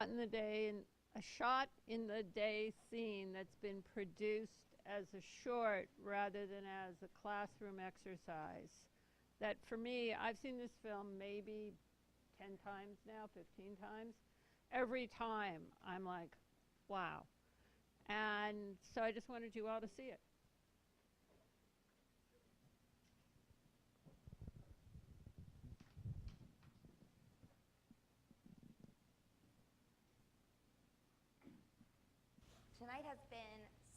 in the day and a shot in the day scene that's been produced as a short rather than as a classroom exercise. That for me, I've seen this film maybe 10 times now, 15 times. Every time I'm like, wow. And so I just wanted you all to see it. Tonight has been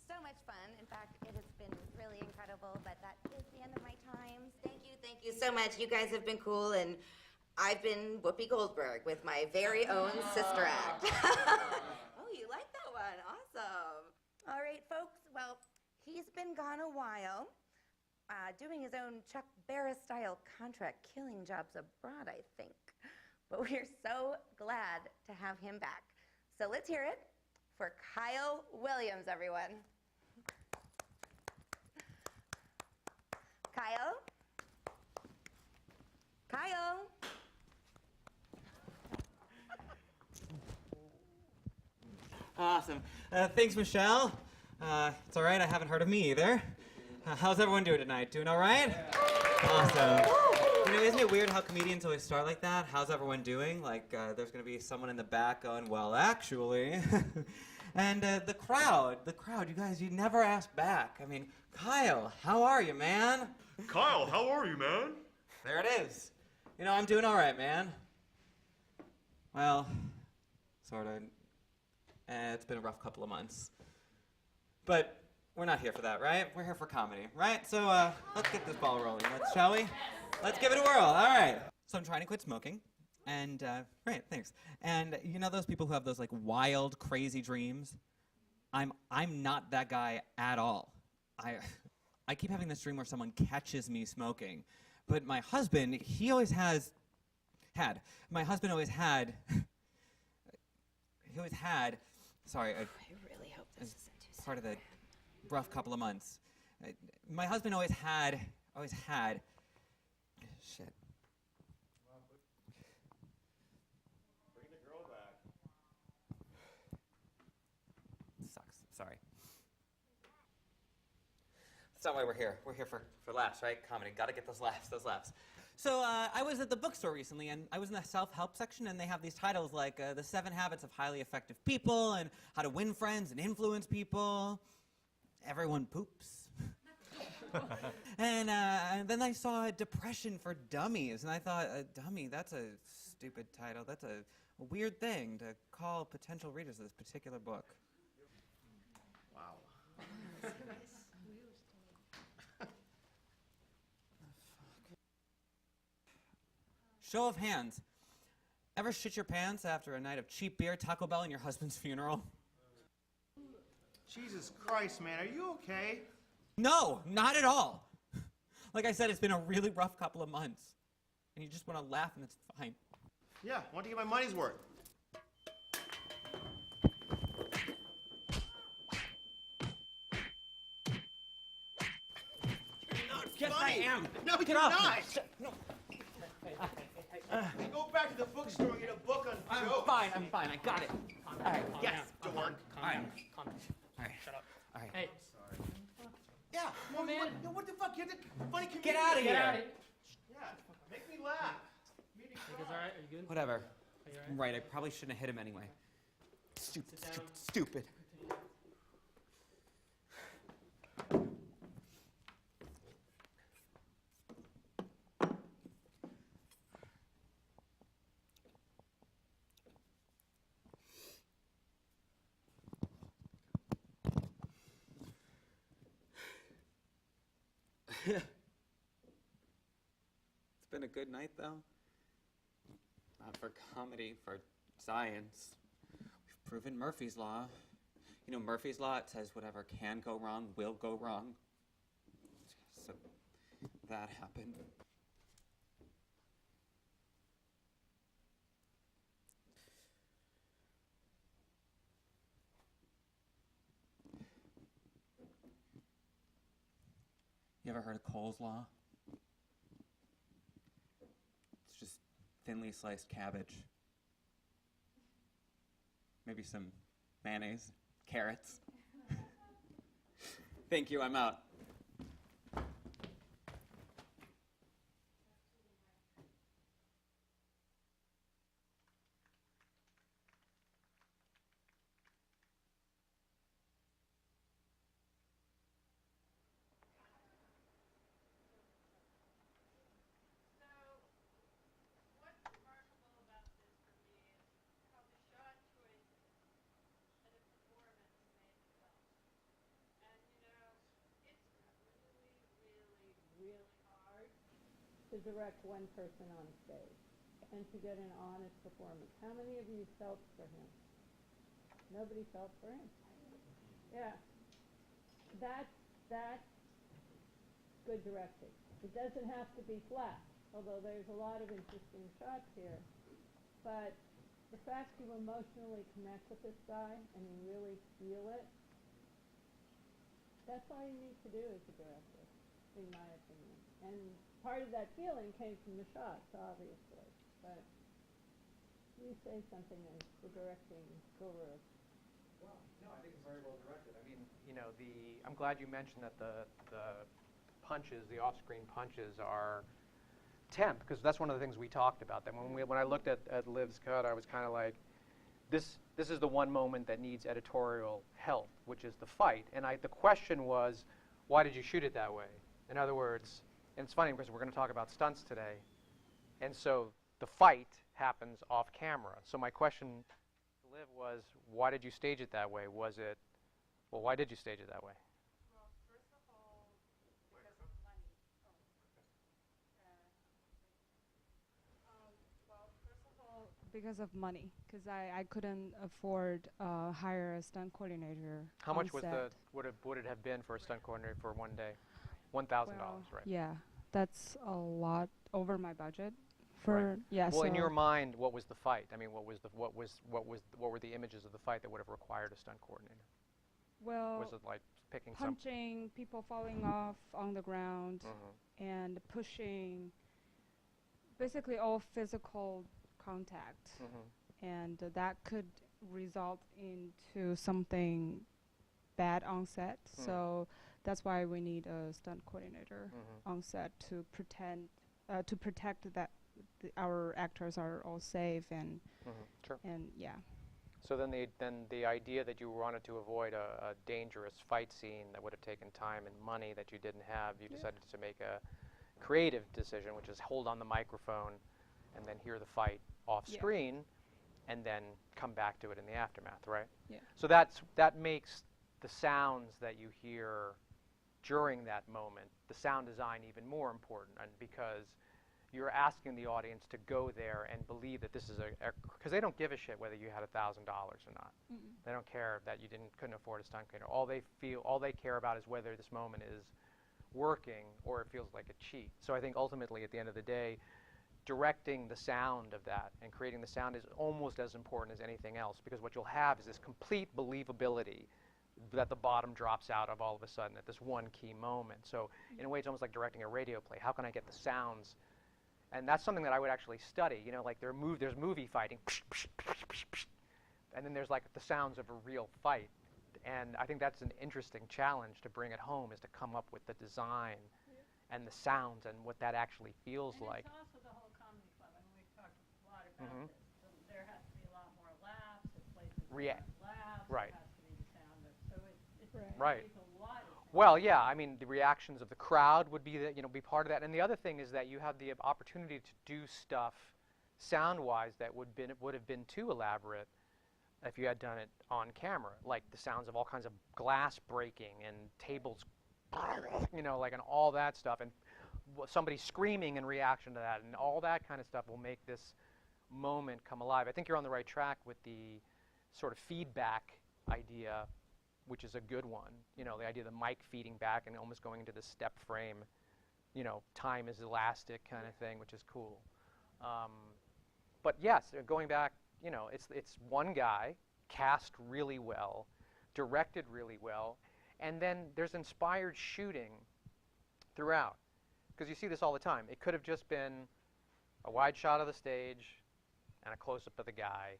so much fun. In fact, it has been really incredible, but that is the end of my time. Thank you so much. You guys have been cool, and I've been Whoopi Goldberg with my very own sister act. Oh, you like that one? Awesome. All right, folks. Well, he's been gone a while, doing his own Chuck Barris-style contract killing jobs abroad, I think. But we're so glad to have him back. So let's hear it for Kyle Williams, everyone. Kyle? Kyle? Awesome. Thanks, Michelle. It's all right. I haven't heard of me either. How's everyone doing tonight? Doing all right? Awesome. You know, isn't it weird how comedians always start like that? How's everyone doing? Like, there's going to be someone in the back going, well, actually. And the crowd, you guys, you never ask back. I mean, Kyle, how are you, man? Kyle, how are you, man? There it is. You know, I'm doing all right, man. Well, sort of. It's been a rough couple of months. But we're not here for that, right? We're here for comedy, right? So let's get this ball rolling, shall we? Let's give it a whirl. All right. So I'm trying to quit smoking. And, right, thanks. And you know those people who have those, like, wild, crazy dreams? I'm not that guy at all. I keep having this dream where someone catches me smoking. But my husband, he always my husband always had, sorry. I really hope this isn't too part of the rough couple of months. My husband always had, shit. Bring the girl back. Sucks, sorry. That's not why we're here. We're here for laughs, right? Comedy, gotta get those laughs. So I was at the bookstore recently, and I was in the self-help section, and they have these titles like The 7 Habits of Highly Effective People, and How to Win Friends and Influence People. Everyone poops. And then I saw Depression for Dummies, and I thought, dummy, that's a stupid title. That's a weird thing to call potential readers of this particular book. Wow. Show of hands. Ever shit your pants after a night of cheap beer, Taco Bell, and your husband's funeral? Jesus Christ, man, are you okay? No, not at all. Like I said, it's been a really rough couple of months. And you just want to laugh and it's fine. Yeah, I want to get my money's worth. You're not Yes, funny. I am. No, Get you're off not. me. No. Go back to the bookstore and get a book on I'm jokes. fine. I got it. All right, yes, Calm dork. down. All right. Shut up. All right. Hey, Yeah, well, man. What the fuck? You're the funny comedian. Get out of get here. out of here. Yeah, make me laugh. Make me Think it's cry. all right? Are you good? Whatever. Are you all right? Right, I probably shouldn't have hit him anyway. Stupid. It's been a good night, though. Not for comedy, for science. We've proven Murphy's Law. You know, Murphy's Law, it says whatever can go wrong will go wrong. So that happened. You ever heard of Cole's Law? It's just thinly sliced cabbage. maybe some mayonnaise, carrots. Thank you, I'm out. What's remarkable about this for me is how the shot choices and the performance made the film. And it's really, really, really hard to direct one person on stage and to get an honest performance. How many of you felt for him? Nobody felt for him. Yeah. That's good directing. It doesn't have to be flat, although there's a lot of interesting shots here. But the fact you emotionally connect with this guy and you really feel it, that's all you need to do as a director, in my opinion. And part of that feeling came from the shots, obviously. But you say something as the directing guru. Well, no, I think it's very well directed. I mean, I'm glad you mentioned that the punches, the off-screen punches, are temp, because that's one of the things we talked about. That when I looked at Liv's cut, I was kind of like, this is the one moment that needs editorial help, which is the fight. And the question was, why did you shoot it that way? In other words, and it's funny because we're going to talk about stunts today, and so the fight happens off camera. So my question to Liv was, why did you stage it that way? Why did you stage it that way? Well, first of all, because of money. First of all, because of money, because I couldn't afford hire a stunt coordinator. How much was set. would it have been for a stunt coordinator for one day? $1,000, right? Yeah, that's a lot over my budget. Right. Yeah. Well, so in your mind, what was the fight? I mean, what were the images of the fight that would have required a stunt coordinator? well, Was it like picking some? punching, people falling off on the ground, Mhm. and pushing, basically all physical contact, Mhm. and that could result into something bad on set. So that's why we need a stunt coordinator Mhm. on set to protect that our actors are all safe and Mhm. Sure. yeah. So then the idea that you wanted to avoid a dangerous fight scene that would have taken time and money that you didn't have, you decided to make a creative decision, which is hold on the microphone and then hear the fight off Yeah. screen and then come back to it in the aftermath, right? Yeah. So that makes the sounds that you hear during that moment, the sound design, even more important, and because you're asking the audience to go there and believe that this is because they don't give a shit whether you had $1,000 or not. They don't care that you couldn't afford a stunt coordinator. All they care about is whether this moment is working or it feels like a cheat. So I think ultimately, at the end of the day, directing the sound of that and creating the sound is almost as important as anything else, because what you'll have is this complete believability that the bottom drops out of all of a sudden at this one key moment. So in a way, it's almost like directing a radio play. How can I get the sounds? And that's something that I would actually study. Like there's movie fighting, and then there's like the sounds of a real fight. And I think that's an interesting challenge to bring it home, is to come up with the design and the sounds and what that actually feels And like. it's also the whole comedy club. I mean, we've talked a lot about Mhm. this. So there has to be a lot more laughs. There's places Rea- where there's laughs. right. There has to be the sound of. So it's Right. It's a lot of things. Well, yeah, I mean, the reactions of the crowd would be be part of that. And the other thing is that you have the opportunity to do stuff sound-wise that would have been too elaborate if you had done it on camera, like the sounds of all kinds of glass breaking and tables, and all that stuff, and somebody screaming in reaction to that, and all that kind of stuff will make this moment come alive. I think you're on the right track with the sort of feedback idea, which is a good one. The idea of the mic feeding back and almost going into the step frame, time is elastic kind of thing, which is cool. But yes, going back, it's one guy, cast really well, directed really well, and then there's inspired shooting throughout. Because you see this all the time. It could have just been a wide shot of the stage and a close-up of the guy,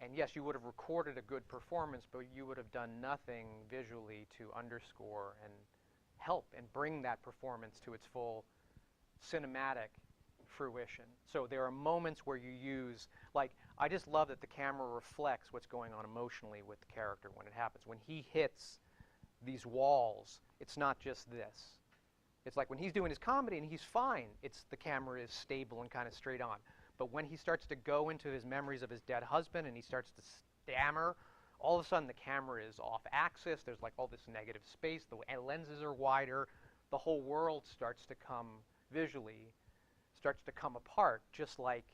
And yes, you would have recorded a good performance, but you would have done nothing visually to underscore and help and bring that performance to its full cinematic fruition. So there are moments where you use, like, I just love that the camera reflects what's going on emotionally with the character when it happens. When he hits these walls, it's not just this. It's like when he's doing his comedy and he's fine, the camera is stable and kind of straight on. But when he starts to go into his memories of his dead husband and he starts to stammer, all of a sudden the camera is off axis. There's like all this negative space. The lenses are wider. The whole world starts to come visually, starts to come apart, just like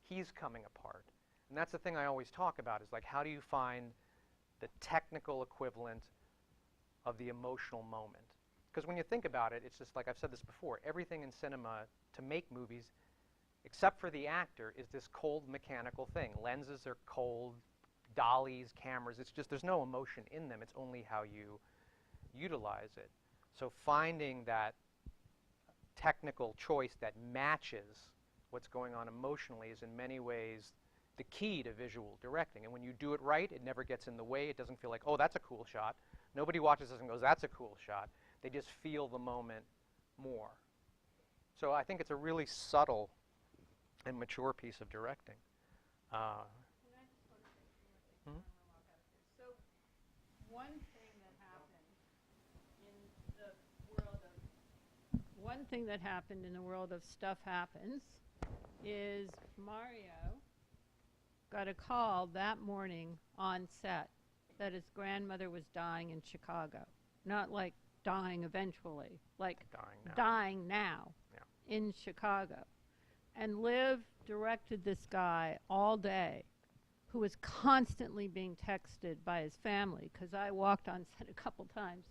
he's coming apart. And that's the thing I always talk about, is like, how do you find the technical equivalent of the emotional moment? Because when you think about it, it's just like I've said this before, everything in cinema to make movies, except for the actor, is this cold mechanical thing. Lenses are cold, dollies, cameras, it's just, there's no emotion in them. It's only how you utilize it. So finding that technical choice that matches what's going on emotionally is in many ways the key to visual directing. And when you do it right, it never gets in the way. It doesn't feel like, oh, that's a cool shot. Nobody watches this and goes, that's a cool shot. They just feel the moment more. So I think it's a really subtle and mature piece of directing. Can I just sort of say one more thing before I walk out of here? So one thing that happened in the world of Stuff Happens is Mario got a call that morning on set that his grandmother was dying in Chicago. Not like dying eventually, like dying now Yeah. in Chicago. And Liv directed this guy all day, who was constantly being texted by his family, because I walked on set a couple times,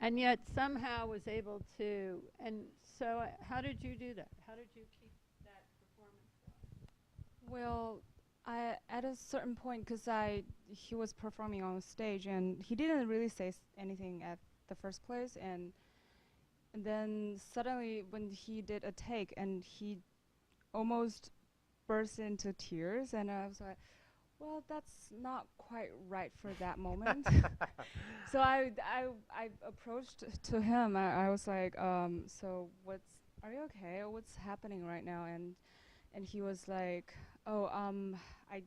and yet somehow was able to. And so how did you do that? How did you keep that performance going? Well, at a certain point, because he was performing on stage and he didn't really say anything at the first place, and then suddenly when he did a take and he almost burst into tears, and I was like, well, that's not quite right for that moment. So I approached to him. I was like, so are you okay? What's happening right now? And he was like, oh, I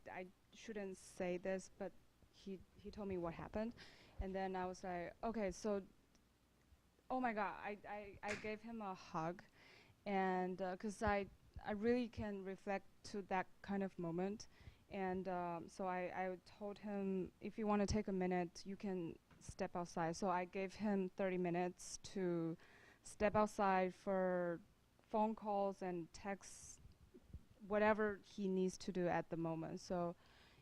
shouldn't say this, but he told me what happened. And then I was like, okay, so, oh my God, I gave him a hug, and because I really can reflect to that kind of moment. And so I told him, if you want to take a minute, you can step outside. So I gave him 30 minutes to step outside for phone calls and texts, whatever he needs to do at the moment. So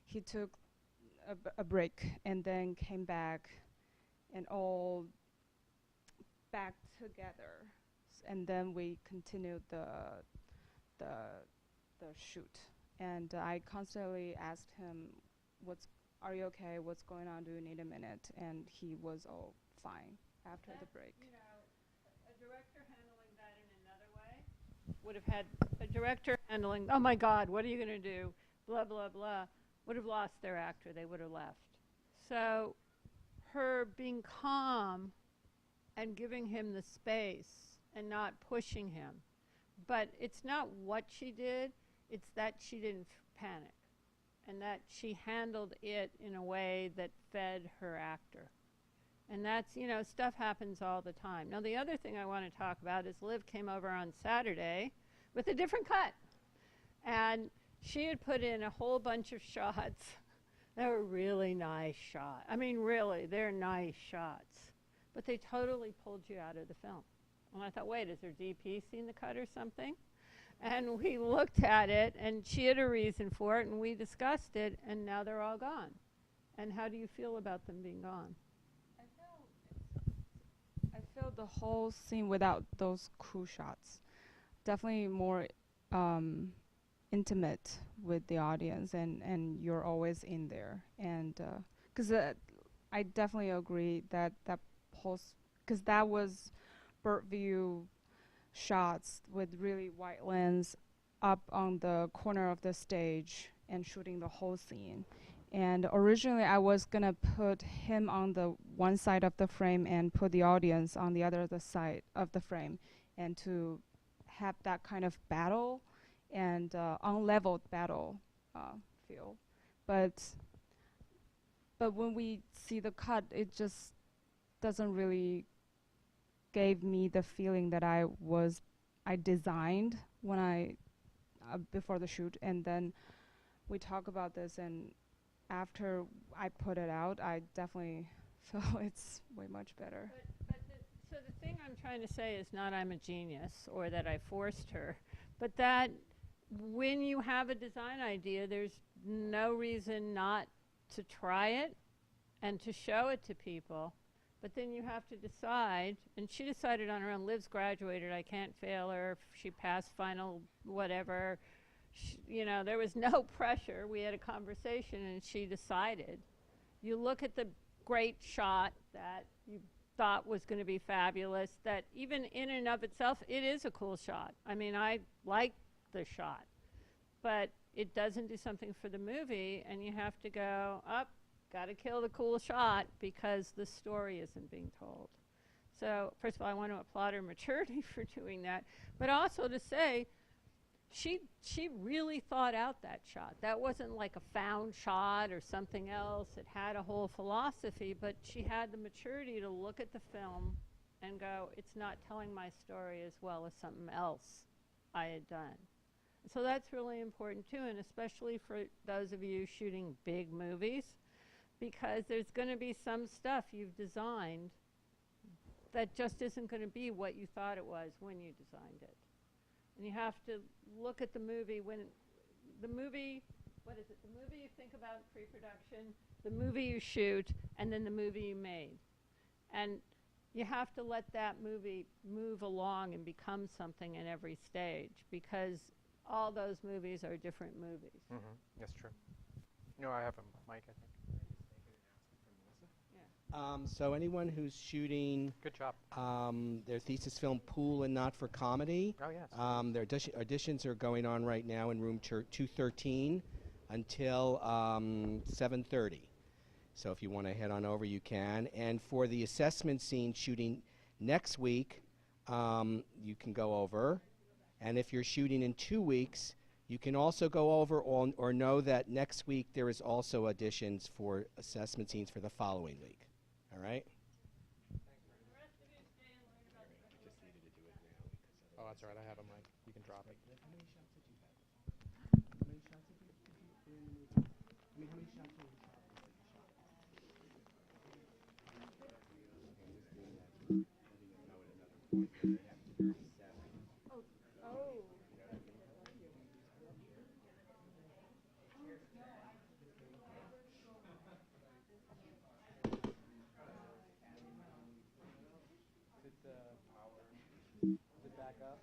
he took a break and then came back, and all back together. And then we continued the shoot. And I constantly asked him, are you okay? What's going on? Do you need a minute? And he was all fine after the break. You know, a director handling that in another way would have had a director handling, oh my God, what are you going to do? Blah, blah, blah, would have lost their actor. They would have left. So her being calm and giving him the space and not pushing him. But it's not what she did, it's that she didn't panic, and that she handled it in a way that fed her actor. And that's, you know, stuff happens all the time. Now, the other thing I want to talk about is Liv came over on Saturday with a different cut. And she had put in a whole bunch of shots that were really nice shots. I mean, really, they're nice shots. But they totally pulled you out of the film. And I thought, wait, has her DP seen the cut or something? And we looked at it, and she had a reason for it, and we discussed it, and now they're all gone. And how do you feel about them being gone? I felt the whole scene without those cool shots definitely more intimate with the audience, and you're always in there. And because I definitely agree that pulse, because that was bird view shots with really wide lens up on the corner of the stage and shooting the whole scene. And originally, I was gonna put him on the one side of the frame and put the audience on the other side of the frame, and to have that kind of battle and unleveled battle feel. But when we see the cut, it just doesn't really gave me the feeling that I designed when I before the shoot. And then we talk about this, and after I put it out, I definitely feel it's way much better. So the thing I'm trying to say is not I'm a genius or that I forced her, but that when you have a design idea, there's no reason not to try it and to show it to people. But then you have to decide, and she decided on her own. Liv's graduated, I can't fail her. She passed final whatever. There was no pressure. We had a conversation, and she decided. You look at the great shot that you thought was going to be fabulous, that even in and of itself, it is a cool shot. I mean, I like the shot. But it doesn't do something for the movie, and you have to go, up, got to kill the cool shot because the story isn't being told. So, first of all, I want to applaud her maturity for doing that, but also to say, she really thought out that shot. That wasn't like a found shot or something else. It had a whole philosophy, but she had the maturity to look at the film and go, it's not telling my story as well as something else I had done. So that's really important too, and especially for those of you shooting big movies, because there's going to be some stuff you've designed that just isn't going to be what you thought it was when you designed it. And you have to look at the movie when the movie, what is it? The movie you think about in pre-production, the movie you shoot, and then the movie you made. And you have to let that movie move along and become something in every stage, because all those movies are different movies. Mm-hmm. That's true. No, I have a mic, I think. So anyone who's shooting Good job. their thesis film Pool and Not for Comedy, Oh, yes. their auditions are going on right now in room 213 until 7:30. So if you want to head on over, you can. And for the assessment scene shooting next week, you can go over. And if you're shooting in 2 weeks, you can also go over or know that next week there is also auditions for assessment scenes for the following week. All right? Oh, that's all right. I have a mic. You can drop it. Is it back up?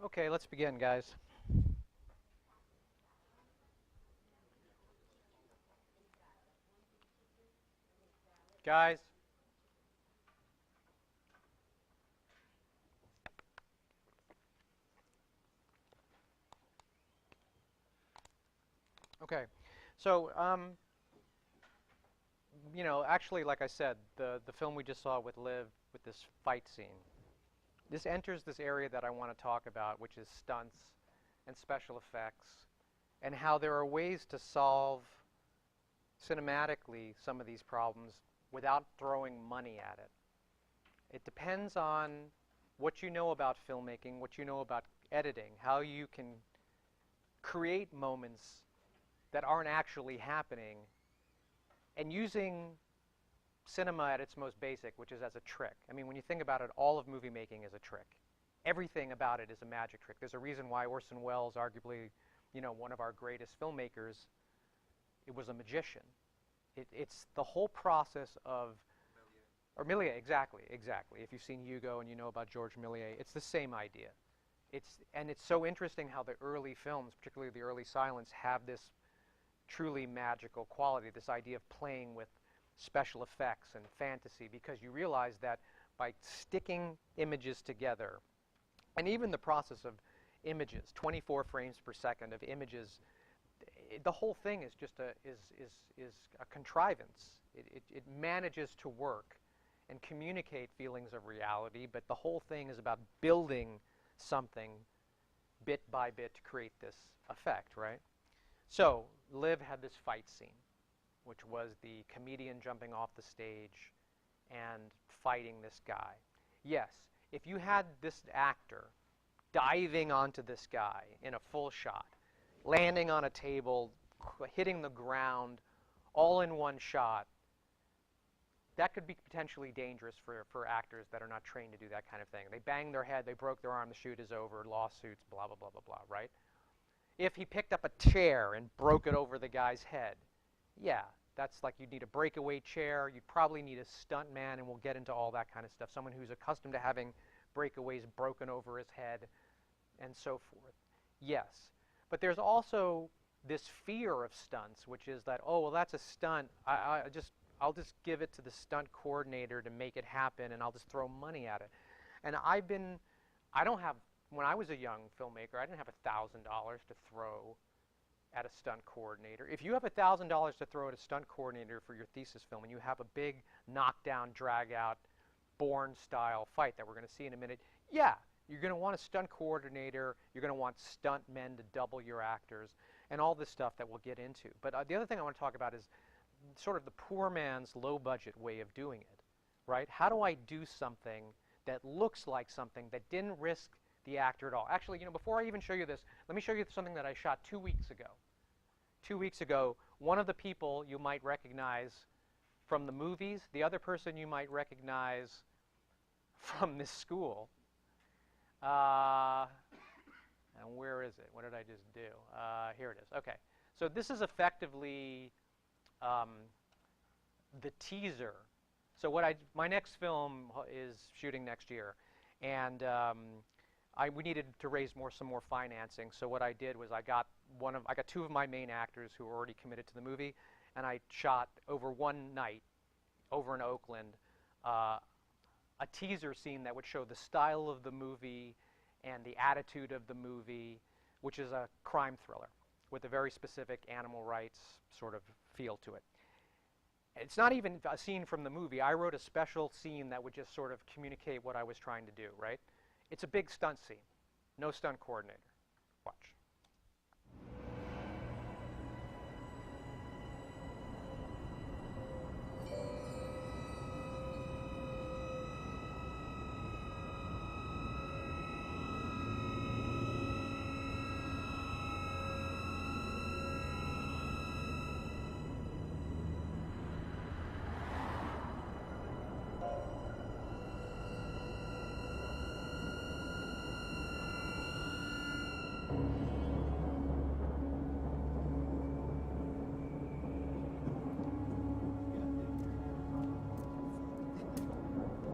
Okay, let's begin, guys. Guys. Okay, so you know, actually, like I said, the film we just saw with Liv, with this fight scene, this enters this area that I want to talk about, which is stunts and special effects, and how there are ways to solve cinematically some of these problems without throwing money at it. It depends on what you know about filmmaking, what you know about editing, how you can create moments that aren't actually happening, and using cinema at its most basic, which is as a trick. I mean, when you think about it, all of movie making is a trick. Everything about it is a magic trick. There's a reason why Orson Welles, arguably, you know, one of our greatest filmmakers, it was a magician. It's the whole process of, or Méliès, exactly. If you've seen Hugo and you know about Georges Méliès, it's the same idea. And it's so interesting how the early films, particularly the early silents, have this truly magical quality, this idea of playing with special effects and fantasy, because you realize that by sticking images together, and even the process of images, 24 frames per second of images, the whole thing is just a contrivance. It manages to work and communicate feelings of reality, but the whole thing is about building something bit by bit to create this effect, right? So, Liv had this fight scene, which was the comedian jumping off the stage and fighting this guy. Yes, if you had this actor diving onto this guy in a full shot, landing on a table, hitting the ground, all in one shot, that could be potentially dangerous for actors that are not trained to do that kind of thing. They banged their head, they broke their arm, the shoot is over, lawsuits, blah, blah, blah, blah, blah, right? If he picked up a chair and broke it over the guy's head, yeah, that's like you'd need a breakaway chair, you'd probably need a stunt man, and we'll get into all that kind of stuff, someone who's accustomed to having breakaways broken over his head, and so forth. Yes, but there's also this fear of stunts, which is that, oh, well, that's a stunt, I'll just give it to the stunt coordinator to make it happen, and I'll just throw money at it. And I don't have, when I was a young filmmaker, I didn't have $1,000 to throw at a stunt coordinator. If you have $1,000 to throw at a stunt coordinator for your thesis film, and you have a big knockdown, drag-out, Bourne-style fight that we're going to see in a minute, yeah, you're going to want a stunt coordinator, you're going to want stunt men to double your actors, and all this stuff that we'll get into. But the other thing I want to talk about is sort of the poor man's low-budget way of doing it, right? How do I do something that looks like something that didn't risk the actor at all? Actually, you know, before I even show you this, let me show you something that I shot 2 weeks ago. 2 weeks ago, one of the people you might recognize from the movies, the other person you might recognize from this school. And where is it? What did I just do? Here it is. Okay. So this is effectively the teaser. So my next film is shooting next year, and we needed to raise some more financing. So what I did was I got two of my main actors who were already committed to the movie, and I shot over one night, over in Oakland, a teaser scene that would show the style of the movie and the attitude of the movie, which is a crime thriller with a very specific animal rights sort of feel to it. It's not even a scene from the movie. I wrote a special scene that would just sort of communicate what I was trying to do, right? It's a big stunt scene. No stunt coordinator. Watch.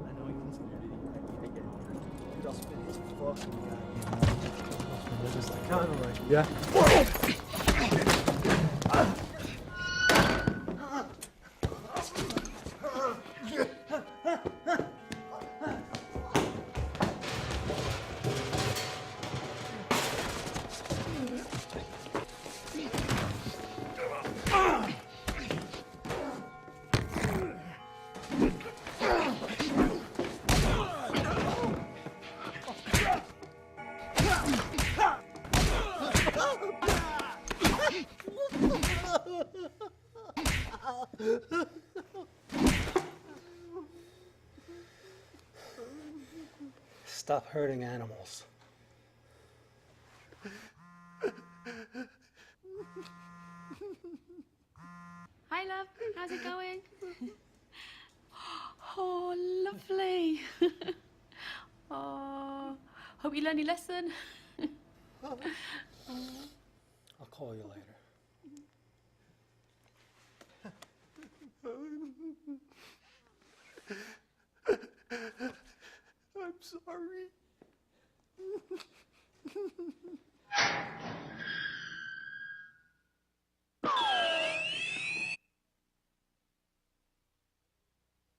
I know he considered it. I get it. Dude, I'll spit his fucking guy. Just kind of like, yeah. Stop hurting animals. Hi, love. How's it going? Oh, lovely. Oh, hope you learned your lesson. I'll call you later. I'm sorry.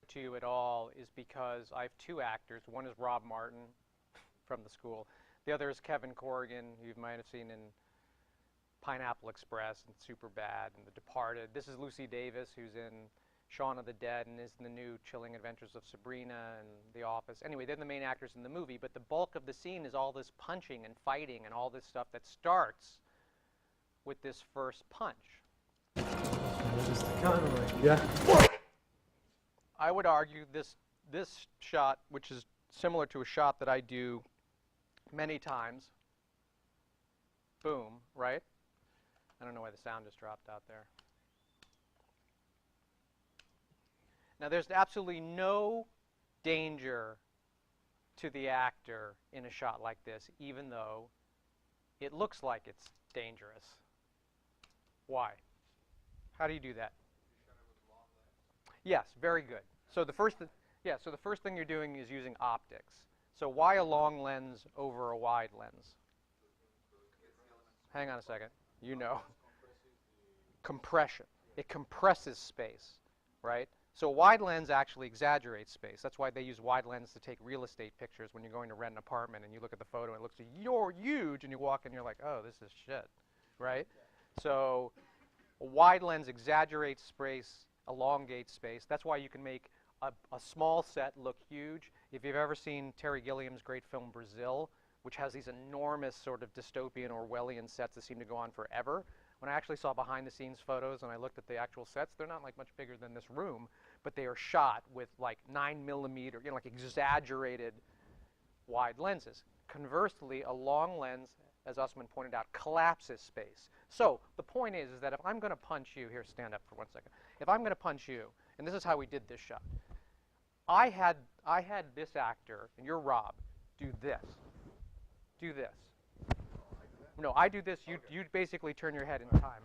To you at all is because I have two actors. One is Rob Martin from the school. The other is Kevin Corrigan, who you might have seen in Pineapple Express and Superbad and The Departed. This is Lucy Davis, who's in Shaun of the Dead and is in the new Chilling Adventures of Sabrina and The Office. Anyway, they're the main actors in the movie, but the bulk of the scene is all this punching and fighting and all this stuff that starts with this first punch. Just kind of like, yeah. I would argue this shot, which is similar to a shot that I do many times, boom, right? I don't know why the sound just dropped out there. Now, there's absolutely no danger to the actor in a shot like this, even though it looks like it's dangerous. Why? How do you do that? Yes, very good. So the first thing you're doing is using optics. So why a long lens over a wide lens? Hang on a second. You know. Compression. It compresses space, right? So a wide lens actually exaggerates space. That's why they use wide lens to take real estate pictures when you're going to rent an apartment and you look at the photo and it looks like you're huge and you walk in and you're like, oh, this is shit, right? So a wide lens exaggerates space, elongates space. That's why you can make a small set look huge. If you've ever seen Terry Gilliam's great film Brazil, which has these enormous sort of dystopian Orwellian sets that seem to go on forever, when I actually saw behind-the-scenes photos and I looked at the actual sets, they're not like much bigger than this room, but they are shot with like 9mm, like exaggerated wide lenses. Conversely, a long lens, as Usman pointed out, collapses space. So the point is that if I'm going to punch you, here, stand up for 1 second. If I'm going to punch you, and this is how we did this shot, I had this actor, and you're Rob, do this. Do this. No, I do this. You basically turn your head in time.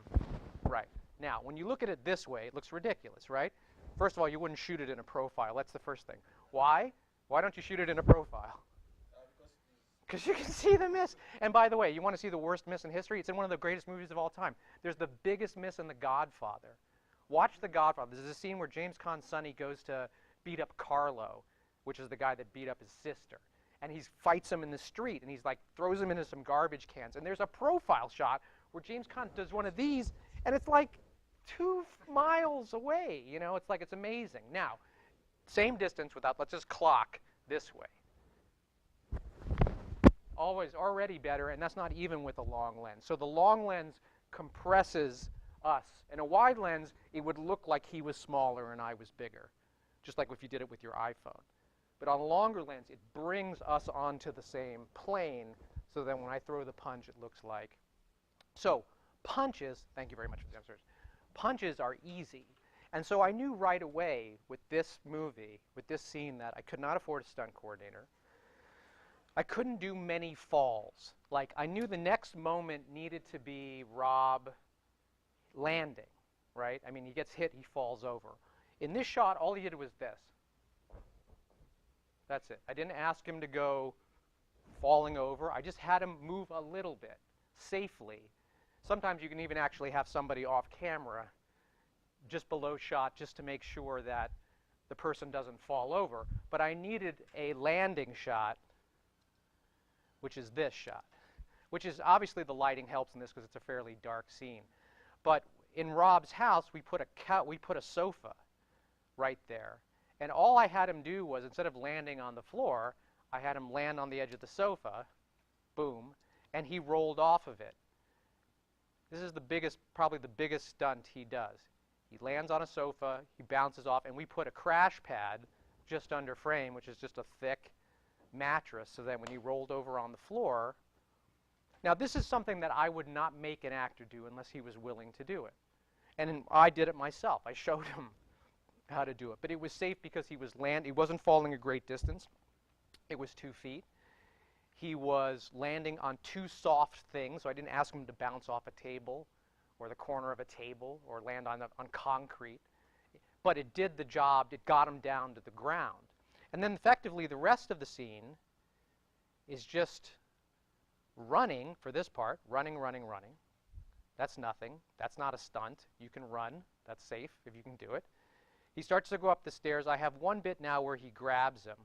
Right. Now, when you look at it this way, it looks ridiculous, right? First of all, you wouldn't shoot it in a profile. That's the first thing. Why? Why don't you shoot it in a profile? Because you can see the miss. And by the way, you want to see the worst miss in history? It's in one of the greatest movies of all time. There's the biggest miss in The Godfather. Watch The Godfather. There's a scene where James Caan's Sonny goes to beat up Carlo, which is the guy that beat up his sister. And he fights him in the street, and he's like throws him into some garbage cans. And there's a profile shot where James Caan does one of these, and it's like 2 miles away. You know, it's like it's amazing. Now, same distance without, let's just clock this way. Always already better, and that's not even with a long lens. So the long lens compresses us. In a wide lens, it would look like he was smaller and I was bigger, just like if you did it with your iPhone. But on a longer lens, it brings us onto the same plane so that when I throw the punch, it looks like. So punches, thank you very much for the answers, punches are easy. And so I knew right away with this movie, with this scene, that I could not afford a stunt coordinator. I couldn't do many falls. Like, I knew the next moment needed to be Rob landing, right? I mean, he gets hit, he falls over. In this shot, all he did was this. That's it. I didn't ask him to go falling over. I just had him move a little bit, safely. Sometimes you can even actually have somebody off camera, just below shot, just to make sure that the person doesn't fall over. But I needed a landing shot, which is this shot, which is obviously the lighting helps in this because it's a fairly dark scene. But in Rob's house, we put a sofa right there. And all I had him do was, instead of landing on the floor, I had him land on the edge of the sofa, boom, and he rolled off of it. This is the biggest, probably the biggest stunt he does. He lands on a sofa, he bounces off, and we put a crash pad just under frame, which is just a thick mattress, so that when he rolled over on the floor. Now, this is something that I would not make an actor do unless he was willing to do it. And I did it myself. I showed him how to do it. But it was safe because he wasn't falling a great distance. It was 2 feet. He was landing on 2 soft things, so I didn't ask him to bounce off a table or the corner of a table or land on concrete. But it did the job. It got him down to the ground. And then effectively the rest of the scene is just running for this part, running, running, running. That's nothing. That's not a stunt. You can run. That's safe if you can do it. He starts to go up the stairs. I have one bit now where he grabs him.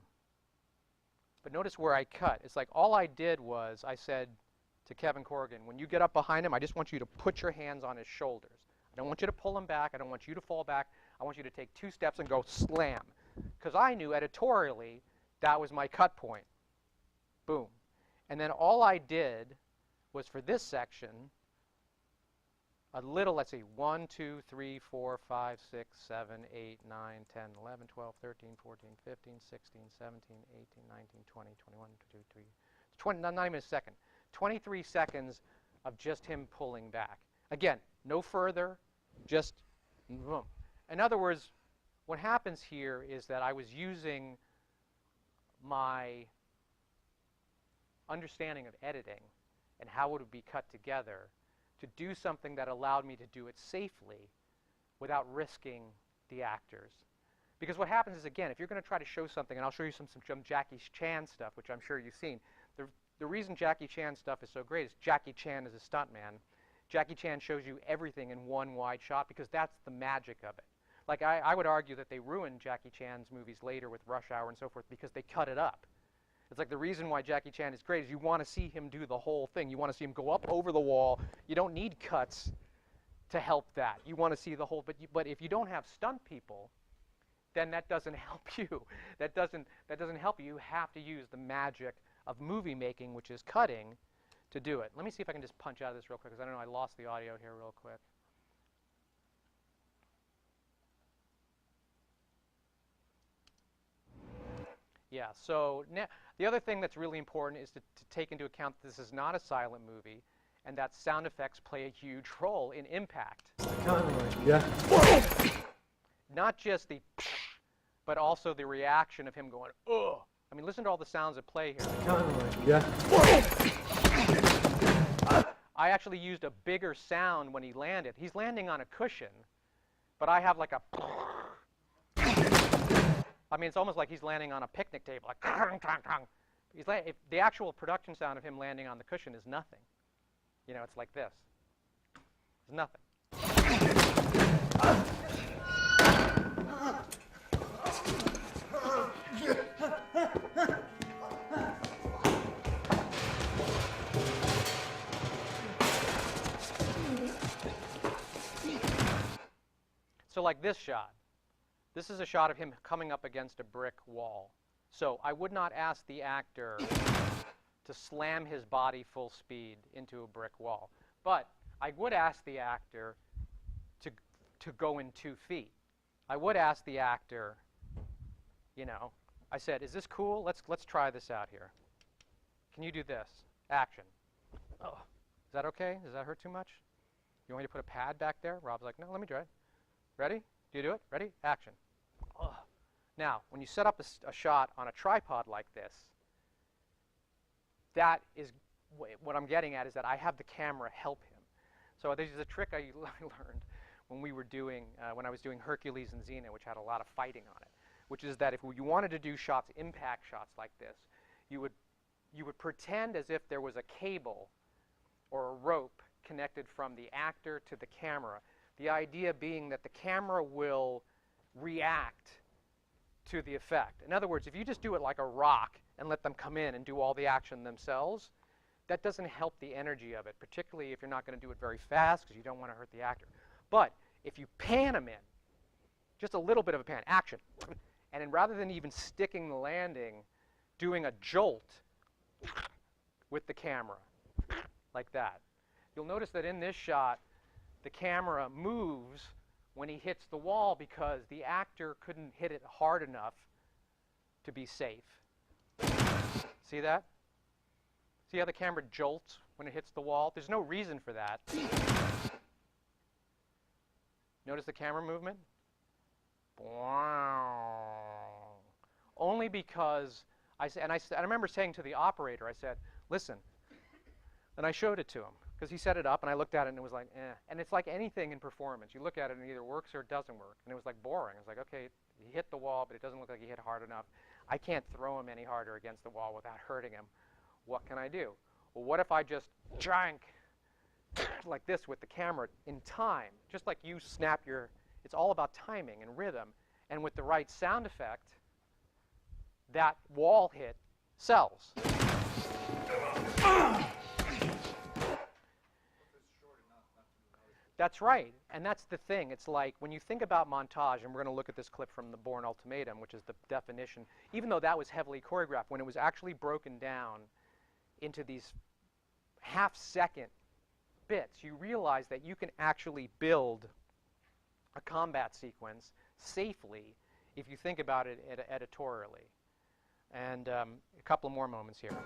But notice where I cut. It's like all I did was I said to Kevin Corrigan, when you get up behind him, I just want you to put your hands on his shoulders. I don't want you to pull him back. I don't want you to fall back. I want you to take 2 steps and go slam. Because I knew editorially that was my cut point. Boom. And then all I did was for this section, a little, let's see, 1, 2, 3, 4, 5, 6, 7, 8, 9, 10, 11, 12, 13, 14, 15, 16, 17, 18, 19, 20, 21, 22, 23, 20, not even a second. 23 seconds of just him pulling back. Again, no further, just boom. In other words, what happens here is that I was using my understanding of editing and how it would be cut together to do something that allowed me to do it safely without risking the actors. Because what happens is, again, if you're going to try to show something, and I'll show you some Jackie Chan stuff, which I'm sure you've seen. The reason Jackie Chan stuff is so great is Jackie Chan is a stuntman. Jackie Chan shows you everything in one wide shot because that's the magic of it. Like, I would argue that they ruined Jackie Chan's movies later with Rush Hour and so forth because they cut it up. It's like the reason why Jackie Chan is great is you want to see him do the whole thing. You want to see him go up over the wall. You don't need cuts to help that. You want to see the whole, but if you don't have stunt people, then that doesn't help you. That doesn't help you. You have to use the magic of movie making, which is cutting, to do it. Let me see if I can just punch out of this real quick, because I don't know, I lost the audio here real quick. Yeah, so the other thing that's really important is to take into account that this is not a silent movie, and that sound effects play a huge role in impact. Yeah. Not just the but also the reaction of him going, ugh. I mean, listen to all the sounds at play here. Yeah. I actually used a bigger sound when he landed. He's landing on a cushion, but I have like a I mean, it's almost like he's landing on a picnic table, like if the actual production sound of him landing on the cushion is nothing. You know, it's like this. It's nothing. So like this shot. This is a shot of him coming up against a brick wall. So I would not ask the actor to slam his body full speed into a brick wall. But I would ask the actor to go in 2 feet. I would ask the actor, you know, I said, is this cool? Let's try this out here. Can you do this? Action. Oh, is that okay? Does that hurt too much? You want me to put a pad back there? Rob's like, no, let me try it. Ready? Do you do it? Ready? Action. Ugh. Now, when you set up a shot on a tripod like this, that is what I'm getting at is that I have the camera help him. So this is a trick I learned when we were doing, when I was doing Hercules and Xena, which had a lot of fighting on it, which is that if you wanted to do shots, impact shots like this, you would you would pretend as if there was a cable or a rope connected from the actor to the camera. The idea being that the camera will react to the effect. In other words, if you just do it like a rock and let them come in and do all the action themselves, that doesn't help the energy of it, particularly if you're not going to do it very fast because you don't want to hurt the actor. But if you pan them in, just a little bit of a pan, action, and then rather than even sticking the landing, doing a jolt with the camera, like that. You'll notice that in this shot, the camera moves when he hits the wall because the actor couldn't hit it hard enough to be safe. See that? See how the camera jolts when it hits the wall? There's no reason for that. Notice the camera movement? Only because I remember saying to the operator, I said, listen, and I showed it to him because he set it up and I looked at it and it was like, eh. And it's like anything in performance. You look at it and it either works or it doesn't work. And it was like boring. It was like, okay, he hit the wall, but it doesn't look like he hit hard enough. I can't throw him any harder against the wall without hurting him. What can I do? Well, what if I just drank like this with the camera in time? Just like you snap your, it's all about timing and rhythm. And with the right sound effect, that wall hit sells. That's right, and that's the thing. It's like when you think about montage, and we're going to look at this clip from the Bourne Ultimatum, which is the definition, even though that was heavily choreographed, when it was actually broken down into these half-second bits, you realize that you can actually build a combat sequence safely if you think about it editorially. And a couple more moments here.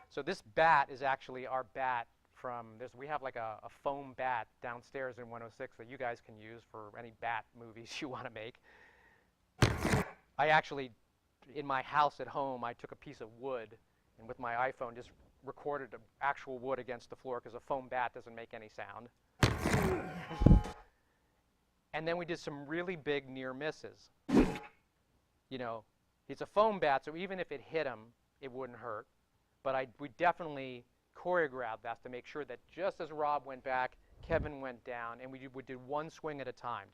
So this bat is actually our bat from, we have like a foam bat downstairs in 106 that you guys can use for any bat movies you want to make. I actually, in my house at home, I took a piece of wood and with my iPhone just recorded actual wood against the floor because a foam bat doesn't make any sound. And then we did some really big near misses. You know, it's a foam bat, so even if it hit him, it wouldn't hurt. But we definitely choreographed that to make sure that just as Rob went back, Kevin went down, and we did one swing at a time.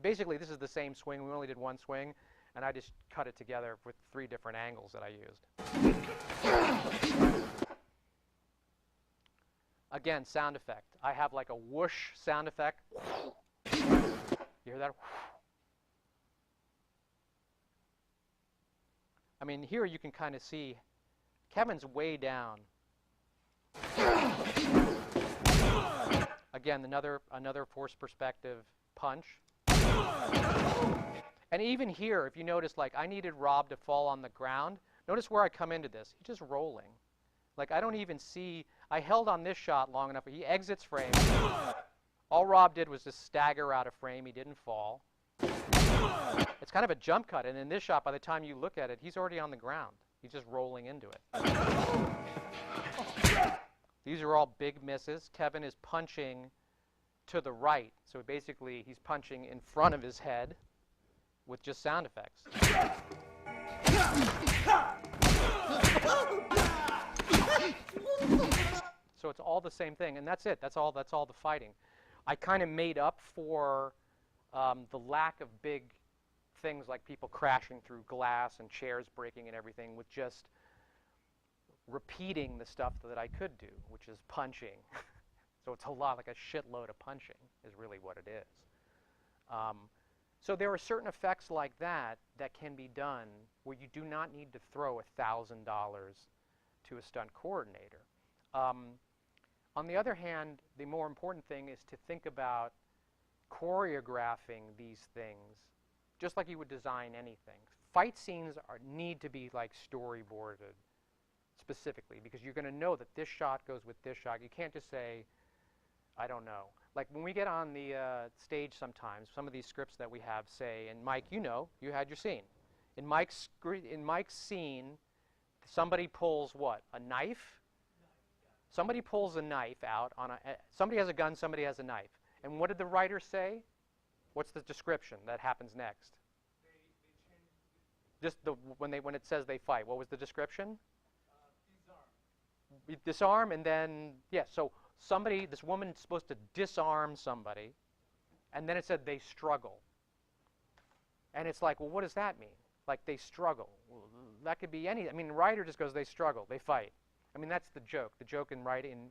Basically, this is the same swing. We only did one swing, and I just cut it together with 3 different angles that I used. Again, sound effect. I have like a whoosh sound effect. You hear that? I mean, here you can kind of see Kevin's way down. Again, another forced perspective punch. And even here, if you notice, like I needed Rob to fall on the ground. Notice where I come into this. He's just rolling. Like I don't even see, I held on this shot long enough. He exits frame. All Rob did was just stagger out of frame. He didn't fall. It's kind of a jump cut, and in this shot, by the time you look at it, he's already on the ground. He's just rolling into it. These are all big misses. Kevin is punching to the right, so basically he's punching in front of his head with just sound effects. So it's all the same thing, and that's it. That's all the fighting. I kind of made up for the lack of big things like people crashing through glass and chairs breaking and everything with just repeating the stuff that I could do, which is punching. So it's a lot, like a shitload of punching is really what it is. So there are certain effects like that that can be done where you do not need to throw $1,000 to a stunt coordinator. On the other hand, the more important thing is to think about choreographing these things just like you would design anything. Fight scenes need to be like storyboarded specifically because you're going to know that this shot goes with this shot. You can't just say, I don't know. Like when we get on the stage sometimes, some of these scripts that we have say, and Mike, you know, you had your scene. In Mike's scene, somebody pulls what? A knife? Somebody pulls a knife out on a, somebody has a gun, somebody has a knife. And what did the writer say? What's the description that happens next? Just when it says they fight, what was the description? You disarm, and then, yeah, so somebody, this woman's supposed to disarm somebody, and then it said they struggle. And it's like, well, what does that mean? Like, they struggle. Well, that could be any, I mean, the writer just goes, they struggle, they fight. I mean, that's the joke. The joke in writing,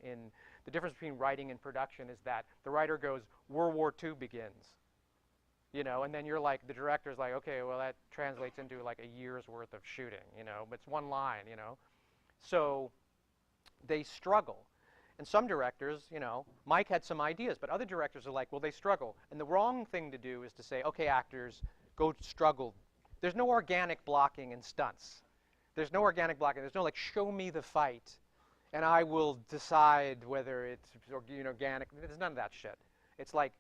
the difference between writing and production is that the writer goes, World War II begins. You know, and then you're like, the director's like, okay, well, that translates into like a year's worth of shooting, you know, but it's one line, you know. So they struggle. And some directors, you know, Mike had some ideas, but other directors are like, well, they struggle. And the wrong thing to do is to say, okay, actors, go struggle. There's no organic blocking in stunts. There's no organic blocking. There's no like, show me the fight, and I will decide whether it's organic. There's none of that shit. It's like,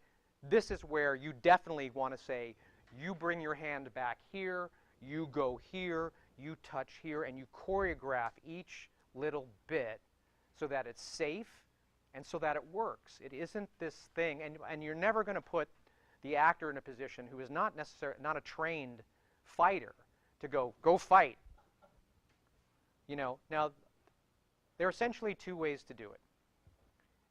this is where you definitely want to say, you bring your hand back here, you go here, you touch here, and you choreograph each little bit so that it's safe and so that it works. It isn't this thing, and you're never going to put the actor in a position who is not a trained fighter to go fight. You know, now, there are essentially two ways to do it.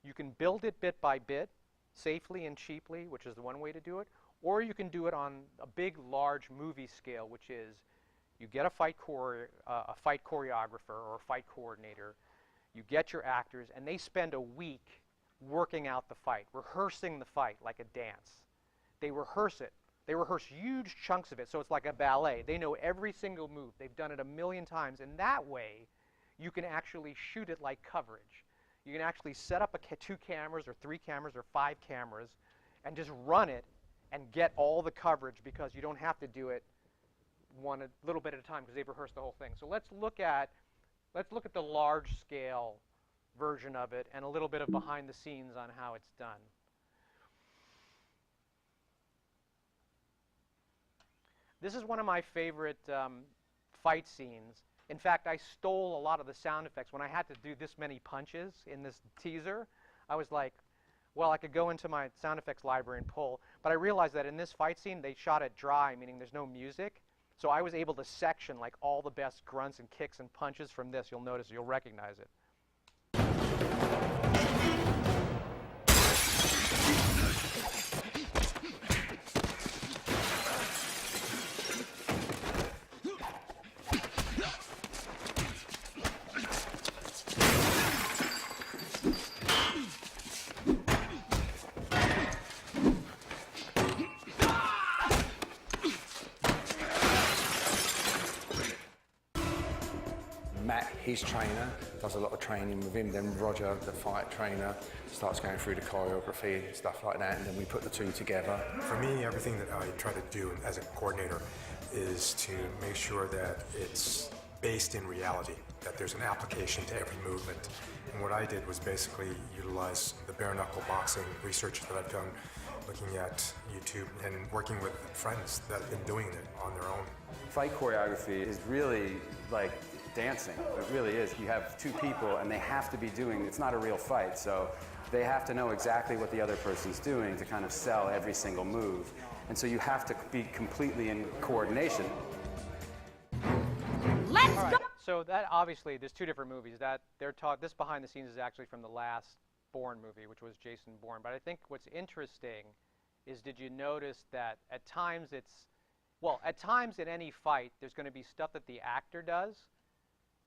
You can build it bit by bit, safely and cheaply, which is the one way to do it, or you can do it on a big, large movie scale, which is you get a fight choreographer or a fight coordinator, you get your actors, and they spend a week working out the fight, rehearsing the fight like a dance. They rehearse it. They rehearse huge chunks of it, so it's like a ballet. They know every single move. They've done it a million times, and that way, you can actually shoot it like coverage. You can actually set up 2 cameras or 3 cameras or 5 cameras and just run it and get all the coverage because you don't have to do it a little bit at a time because they've rehearsed the whole thing. So let's look at the large scale version of it and a little bit of behind the scenes on how it's done. This is one of my favorite fight scenes. In fact, I stole a lot of the sound effects. When I had to do this many punches in this teaser, I was like, well, I could go into my sound effects library and pull. But I realized that in this fight scene, they shot it dry, meaning there's no music. So I was able to section like all the best grunts and kicks and punches from this. You'll notice, you'll recognize it. Matt, his trainer, does a lot of training with him. Then Roger, the fight trainer, starts going through the choreography, stuff like that, and then we put the two together. For me, everything that I try to do as a coordinator is to make sure that it's based in reality, that there's an application to every movement. And what I did was basically utilize the bare knuckle boxing research that I've done, looking at YouTube and working with friends that have been doing it on their own. Fight choreography is really like dancing. It really is. You have 2 people and they have to be doing, it's not a real fight, so they have to know exactly what the other person's doing to kind of sell every single move. And so you have to be completely in coordination. Let's go! So that obviously, there's 2 different movies. That this behind the scenes is actually from the last Bourne movie, which was Jason Bourne. But I think what's interesting is, did you notice that at times at times in any fight, there's going to be stuff that the actor does.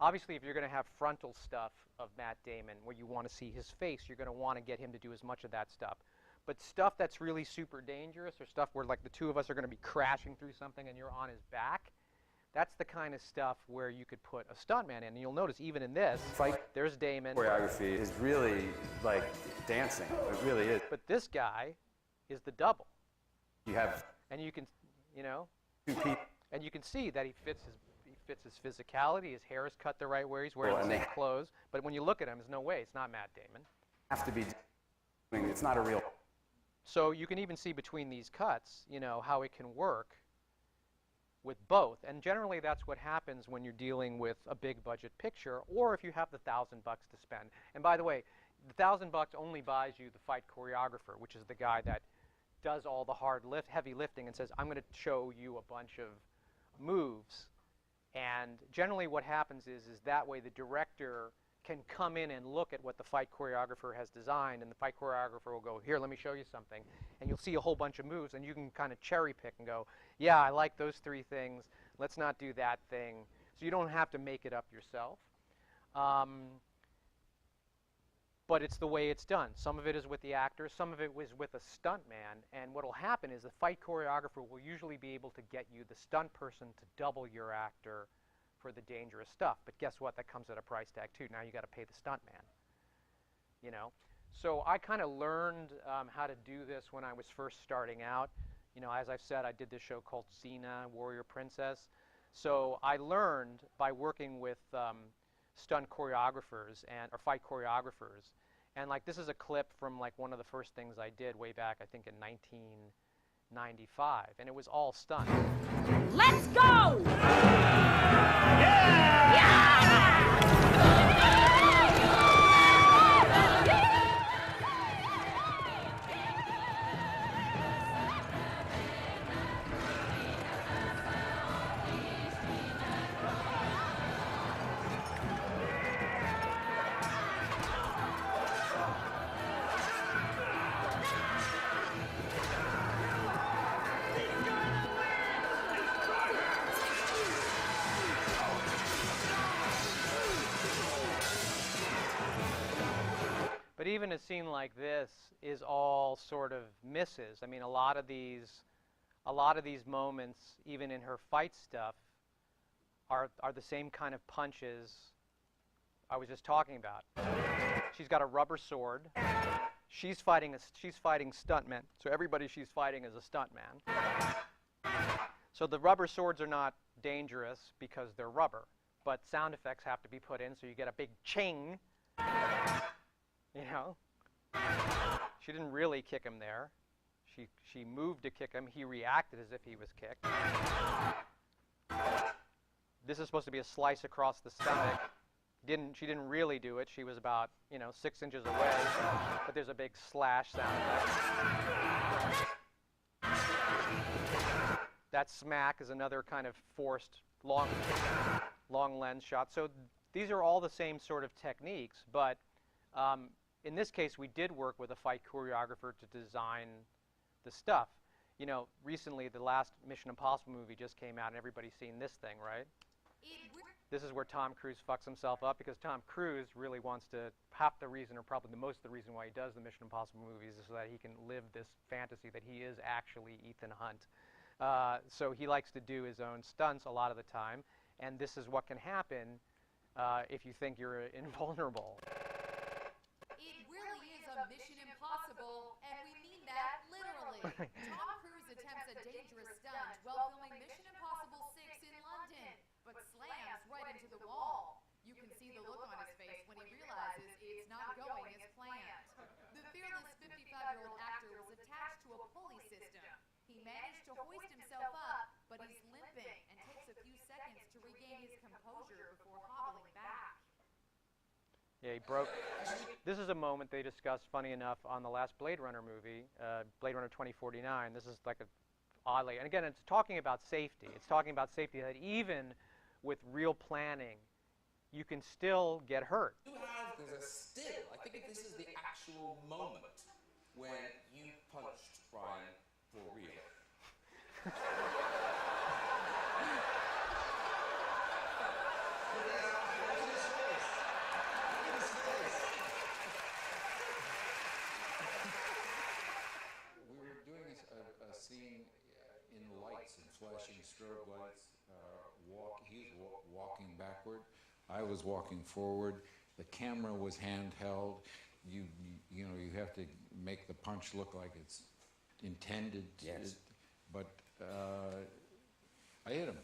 Obviously, if you're going to have frontal stuff of Matt Damon where you want to see his face, you're going to want to get him to do as much of that stuff. But stuff that's really super dangerous, or stuff where like the 2 of us are going to be crashing through something and you're on his back, that's the kind of stuff where you could put a stuntman in. And you'll notice even in this, there's Damon. Choreography is really like dancing. It really is. But this guy is the double. You have, and you can, 2 people. And you can see that he fits his physicality. His hair is cut the right way. He's wearing the same clothes. But when you look at him, there's no way it's not Matt Damon. Have to be doing. It's not a real. So you can even see between these cuts, how it can work with both. And generally, that's what happens when you're dealing with a big budget picture, or if you have the $1,000 to spend. And by the way, the $1,000 only buys you the fight choreographer, which is the guy that does all the heavy lifting and says, I'm going to show you a bunch of moves. And generally what happens is that way the director can come in and look at what the fight choreographer has designed, and the fight choreographer will go, here, let me show you something. And you'll see a whole bunch of moves, and you can kind of cherry pick and go, yeah, I like those 3 things. Let's not do that thing. So you don't have to make it up yourself. But it's the way it's done. Some of it is with the actors, some of it was with a stunt man, and what will happen is the fight choreographer will usually be able to get you the stunt person to double your actor for the dangerous stuff. But guess what? That comes at a price tag too. Now you got to pay the stunt man. You know? So I kind of learned how to do this when I was first starting out. You know, as I've said, I did this show called Xena, Warrior Princess. So I learned by working with stunt choreographers or fight choreographers. And like this is a clip from like one of the first things I did way back, I think in 1995, and it was all stunt. Let's go! But even a scene like this is all sort of misses. I mean, a lot of these moments, even in her fight stuff, are the same kind of punches I was just talking about. She's got a rubber sword. She's fighting stuntmen. So everybody she's fighting is a stuntman. So the rubber swords are not dangerous because they're rubber, but sound effects have to be put in, so you get a big ching. You know, she didn't really kick him there. She moved to kick him. He reacted as if he was kicked. This is supposed to be a slice across the stomach. She didn't really do it. She was about 6 inches away, but there's a big slash sound effect. That smack is another kind of forced long lens shot. So these are all the same sort of techniques, but in this case, we did work with a fight choreographer to design the stuff. You know, recently the last Mission Impossible movie just came out, and everybody's seen this thing, right? This is where Tom Cruise fucks himself up, because Tom Cruise really wants to, half the reason, or probably the most of the reason why he does the Mission Impossible movies is so that he can live this fantasy that he is actually Ethan Hunt. So he likes to do his own stunts a lot of the time, and this is what can happen if you think you're invulnerable. It really is a Mission Impossible, and we mean that literally. Tom Cruise attempts a dangerous stunt while filming Mission Impossible 6 in London, but slams right into the wall. You can see the look on his face when he realizes it's not going as planned. The fearless 55-year-old actor was attached to a pulley system. He managed to hoist himself up, but he's limping and takes a few seconds to regain his composure before hobbling back. Yeah, he broke. This is a moment they discussed, funny enough, on the last Blade Runner movie, Blade Runner 2049. This is like oddly, and again, it's talking about safety. It's talking about safety that even with real planning, you can still get hurt. There's a still. I think this is the actual moment when you punched Brian for real. Scene in lights and flashing strobe lights. He's walking backward. I was walking forward. The camera was handheld. You know, you have to make the punch look like it's intended. Yes. But I hit him.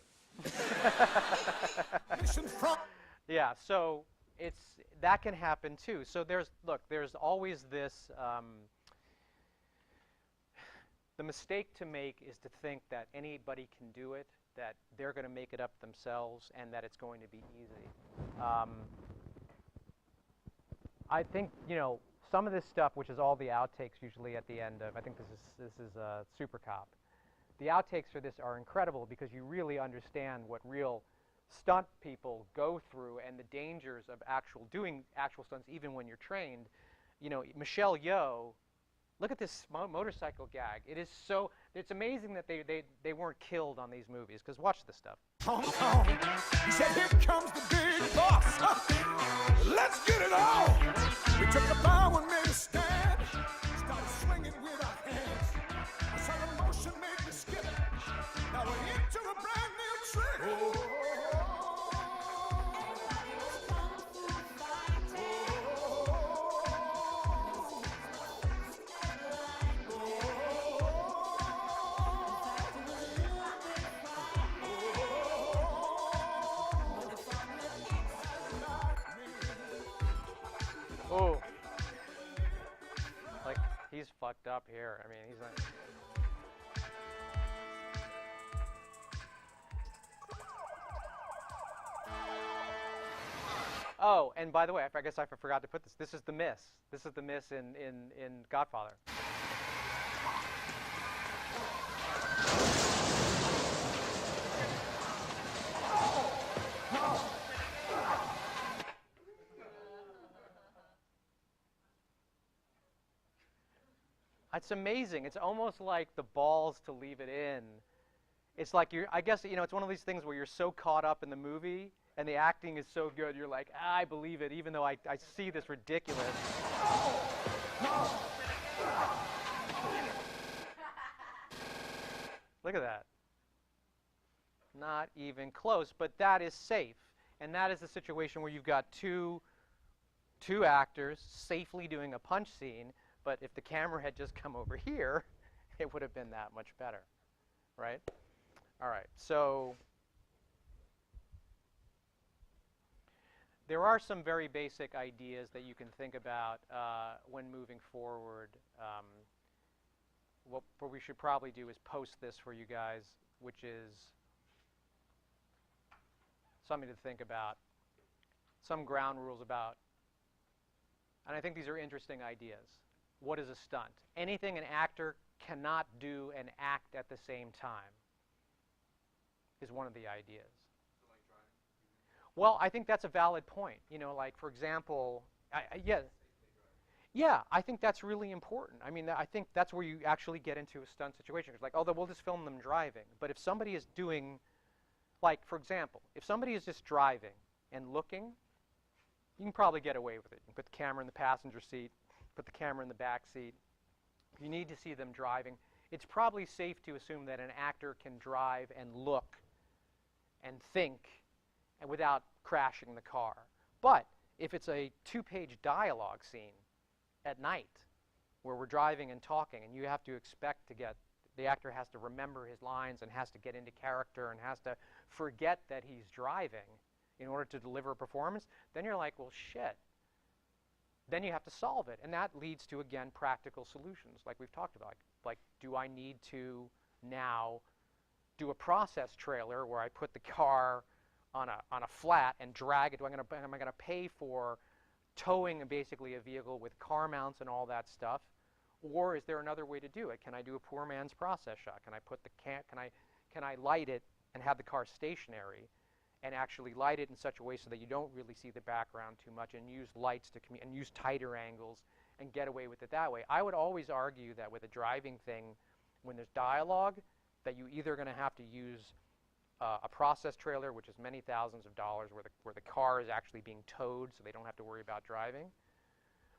Yeah. So that can happen too. So there's always this. The mistake to make is to think that anybody can do it, that they're going to make it up themselves, and that it's going to be easy. I think, some of this stuff, which is all the outtakes usually at the end of, I think this is Super Cop. The outtakes for this are incredible because you really understand what real stunt people go through and the dangers of doing actual stunts even when you're trained. You know, Michelle Yeoh, look at this motorcycle gag. It is so, it's amazing that they weren't killed on these movies, because watch this stuff. He said, here comes the big boss. Let's get it on. We took the power and made a stand. Started swinging with our hands. I saw the motion made me skip. Now we're into a brand new trick. Oh. Oh, like he's fucked up here. I mean, he's like. Oh, and by the way, I guess I forgot to put this. This is the miss. This is the miss in Godfather. It's amazing. It's almost like the balls to leave it in. It's like I guess, you know, it's one of these things where you're so caught up in the movie and the acting is so good, you're like, I believe it, even though I see this ridiculous. Look at that. Not even close, but that is safe. And that is the situation where you've got two actors safely doing a punch scene. But if the camera had just come over here, it would have been that much better, right? All right, so there are some very basic ideas that you can think about when moving forward. What we should probably do is post this for you guys, which is something to think about, some ground rules about, and I think these are interesting ideas. What is a stunt? Anything an actor cannot do and act at the same time is one of the ideas. So like driving? Well, I think that's a valid point. You know, like for example, yeah, I think that's really important. I mean, I think that's where you actually get into a stunt situation. It's like, oh, we'll just film them driving. But if somebody is doing, like for example, if somebody is just driving and looking, you can probably get away with it. You can put the camera in the passenger seat, put the camera in the back seat. If you need to see them driving, it's probably safe to assume that an actor can drive and look and think and without crashing the car. But if it's a 2-page dialogue scene at night where we're driving and talking and you have to expect to get, the actor has to remember his lines and has to get into character and has to forget that he's driving in order to deliver a performance, then you're like, well, shit. Then you have to solve it, and that leads to, again, practical solutions like we've talked about. Like, do I need to now do a process trailer where I put the car on a flat and drag it? Am I gonna pay for towing basically a vehicle with car mounts and all that stuff, or is there another way to do it? Can I do a poor man's process shot? Can I put the can I light it and have the car stationary? And actually light it in such a way so that you don't really see the background too much, and use lights to and use tighter angles and get away with it that way. I would always argue that with a driving thing, when there's dialogue, that you either going to have to use a process trailer, which is many thousands of dollars, where the car is actually being towed, so they don't have to worry about driving.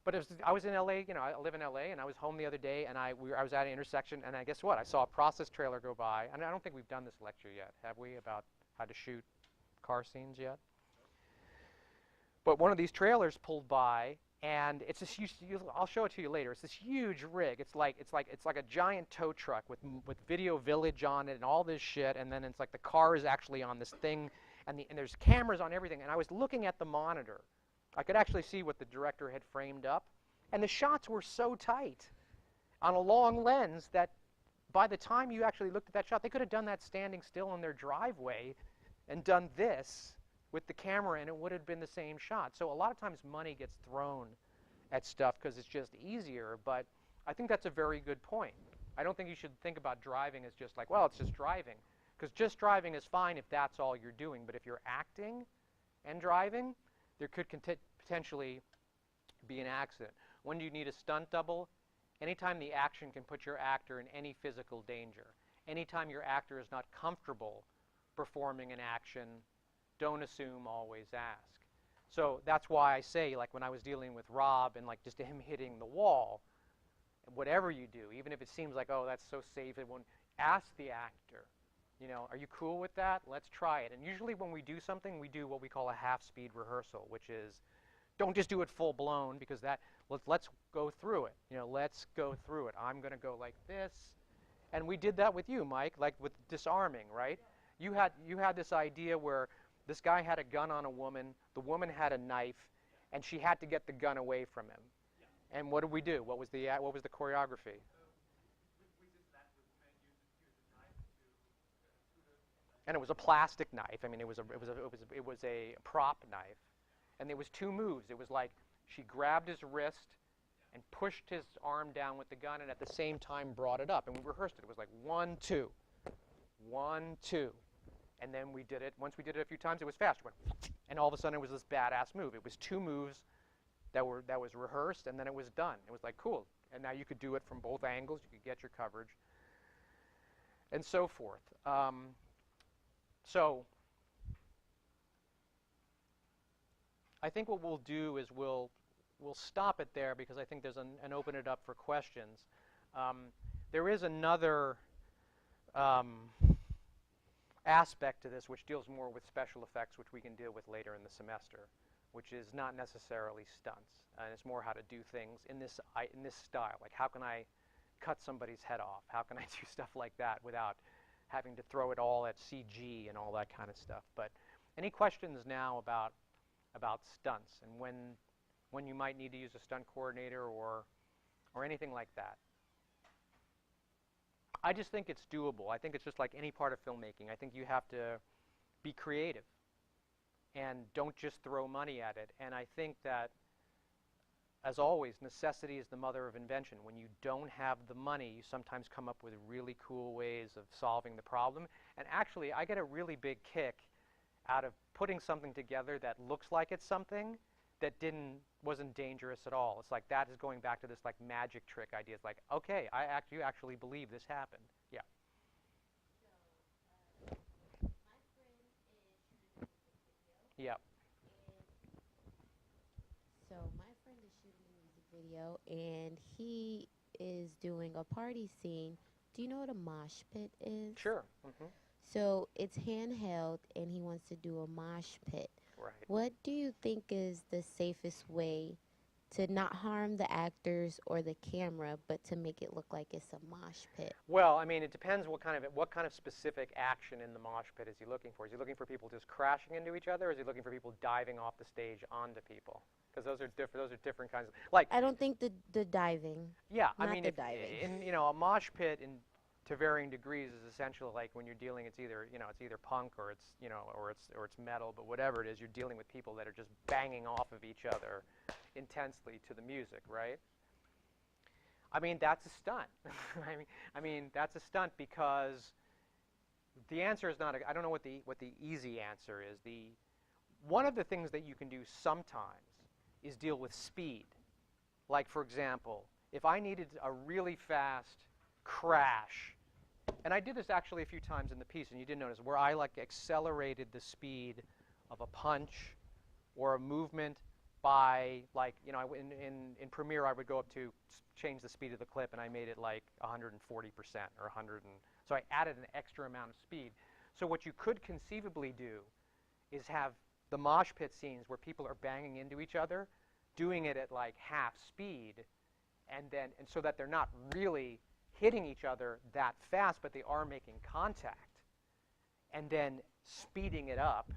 But I was in LA, you know, I live in LA, and I was home the other day, and I was at an intersection, and guess what? I saw a process trailer go by, and I don't think we've done this lecture yet, have we, about how to shoot car scenes yet? But one of these trailers pulled by, and it's this huge, I'll show it to you later. It's this huge rig. It's like a giant tow truck with Video Village on it and all this shit. And then it's like the car is actually on this thing, and there's cameras on everything. And I was looking at the monitor. I could actually see what the director had framed up, and the shots were so tight on a long lens that by the time you actually looked at that shot, they could have done that standing still in their driveway and done this with the camera, and it would have been the same shot. So a lot of times money gets thrown at stuff because it's just easier, but I think that's a very good point. I don't think you should think about driving as just like, well, it's just driving. Because just driving is fine if that's all you're doing, but if you're acting and driving, there could potentially be an accident. When do you need a stunt double? Anytime the action can put your actor in any physical danger. Anytime your actor is not comfortable performing an action, don't assume, always ask. So that's why I say, like when I was dealing with Rob and like just him hitting the wall, whatever you do, even if it seems like, oh, that's so safe, it won't, ask the actor, you know, are you cool with that? Let's try it. And usually when we do something, we do what we call a half-speed rehearsal, which is, don't just do it full-blown, because that, let's go through it. You know, let's go through it. I'm going to go like this. And we did that with you, Mike, like with disarming, right? You had this idea where this guy had a gun on a woman, the woman had a knife, and she had to get the gun away from him. And what did we do? What was the choreography? And it was a plastic knife. I mean, it was a prop knife, and there was two moves. It was like she grabbed his wrist and pushed his arm down with the gun, and at the same time brought it up. And we rehearsed it. It was like 1, 2, 1, 2, and then we did it. Once we did it a few times, it was fast. It went, and all of a sudden, it was this badass move. It was 2 moves that was rehearsed, and then it was done. It was like cool, and now you could do it from both angles. You could get your coverage, and so forth. So I think what we'll do is we'll stop it there, because I think there's and open it up for questions. There is another aspect to this which deals more with special effects, which we can deal with later in the semester, which is not necessarily stunts, and it's more how to do things in this style. Like, how can I cut somebody's head off? How can I do stuff like that without having to throw it all at CG and all that kind of stuff? But any questions now about stunts and when you might need to use a stunt coordinator or anything like that? I just think it's doable. I think it's just like any part of filmmaking. I think you have to be creative and don't just throw money at it. And I think that, as always, necessity is the mother of invention. When you don't have the money, you sometimes come up with really cool ways of solving the problem. And actually, I get a really big kick out of putting something together that looks like it's something that wasn't dangerous at all. It's like that is going back to this like magic trick idea. It's like, okay, you actually believe this happened. Yeah. Yeah. So my friend is shooting a music video, and he is doing a party scene. Do you know what a mosh pit is? Sure. Mm-hmm. So it's handheld, and he wants to do a mosh pit. Right. What do you think is the safest way to not harm the actors or the camera, but to make it look like it's a mosh pit? Well, I mean, it depends what kind of specific action in the mosh pit is he looking for. Is he looking for people just crashing into each other, or is he looking for people diving off the stage onto people? Because those are different kinds of, like. I don't think the diving. Yeah, not I mean, the diving. a mosh pit to varying degrees is essentially like when you're dealing, it's either punk or it's metal, but whatever it is, you're dealing with people that are just banging off of each other intensely to the music, right? I mean, that's a stunt. I mean, that's a stunt, because the answer is not. I don't know what the easy answer is. One of the things that you can do sometimes is deal with speed. Like, for example, if I needed a really fast crash, and I did this actually a few times in the piece, and you didn't notice, where I like accelerated the speed of a punch or a movement by, like, in Premiere I would go up to change the speed of the clip, and I made it like 140% or 100, so I added an extra amount of speed. So what you could conceivably do is have the mosh pit scenes where people are banging into each other, doing it at like half speed, and so that they're not really hitting each other that fast, but they are making contact, and then speeding it up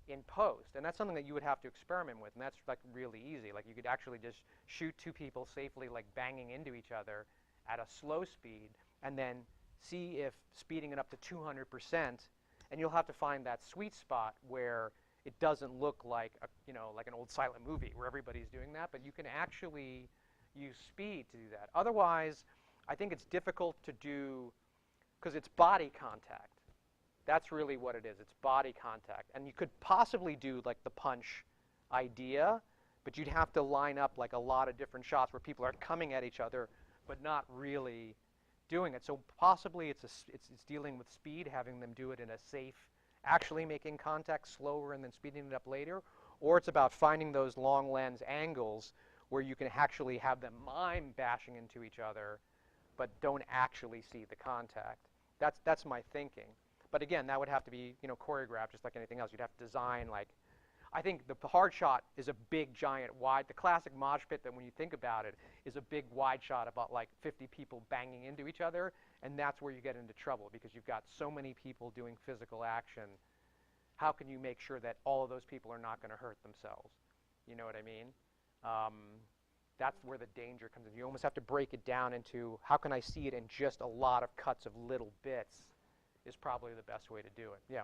in post. And that's something that you would have to experiment with, and that's like really easy. Like, you could actually just shoot 2 people safely like banging into each other at a slow speed, and then see if speeding it up to 200%, and you'll have to find that sweet spot where it doesn't look like like an old silent movie where everybody's doing that, but you can actually use speed to do that. Otherwise, I think it's difficult to do, because it's body contact. That's really what it is. It's body contact. And you could possibly do like the punch idea, but you'd have to line up like a lot of different shots where people are coming at each other, but not really doing it. So possibly it's dealing with speed, having them do it in a safe, actually making contact slower and then speeding it up later, or it's about finding those long lens angles where you can actually have them mime bashing into each other, but don't actually see the contact. That's my thinking. But again, that would have to be, you know, choreographed just like anything else. You'd have to design like, I think the hard shot is a big, giant, wide. The classic mosh pit that when you think about it is a big, wide shot about like 50 people banging into each other, and that's where you get into trouble because you've got so many people doing physical action. How can you make sure that all of those people are not going to hurt themselves? You know what I mean? That's where the danger comes in. You almost have to break it down into how can I see it in just a lot of cuts of little bits is probably the best way to do it. Yeah.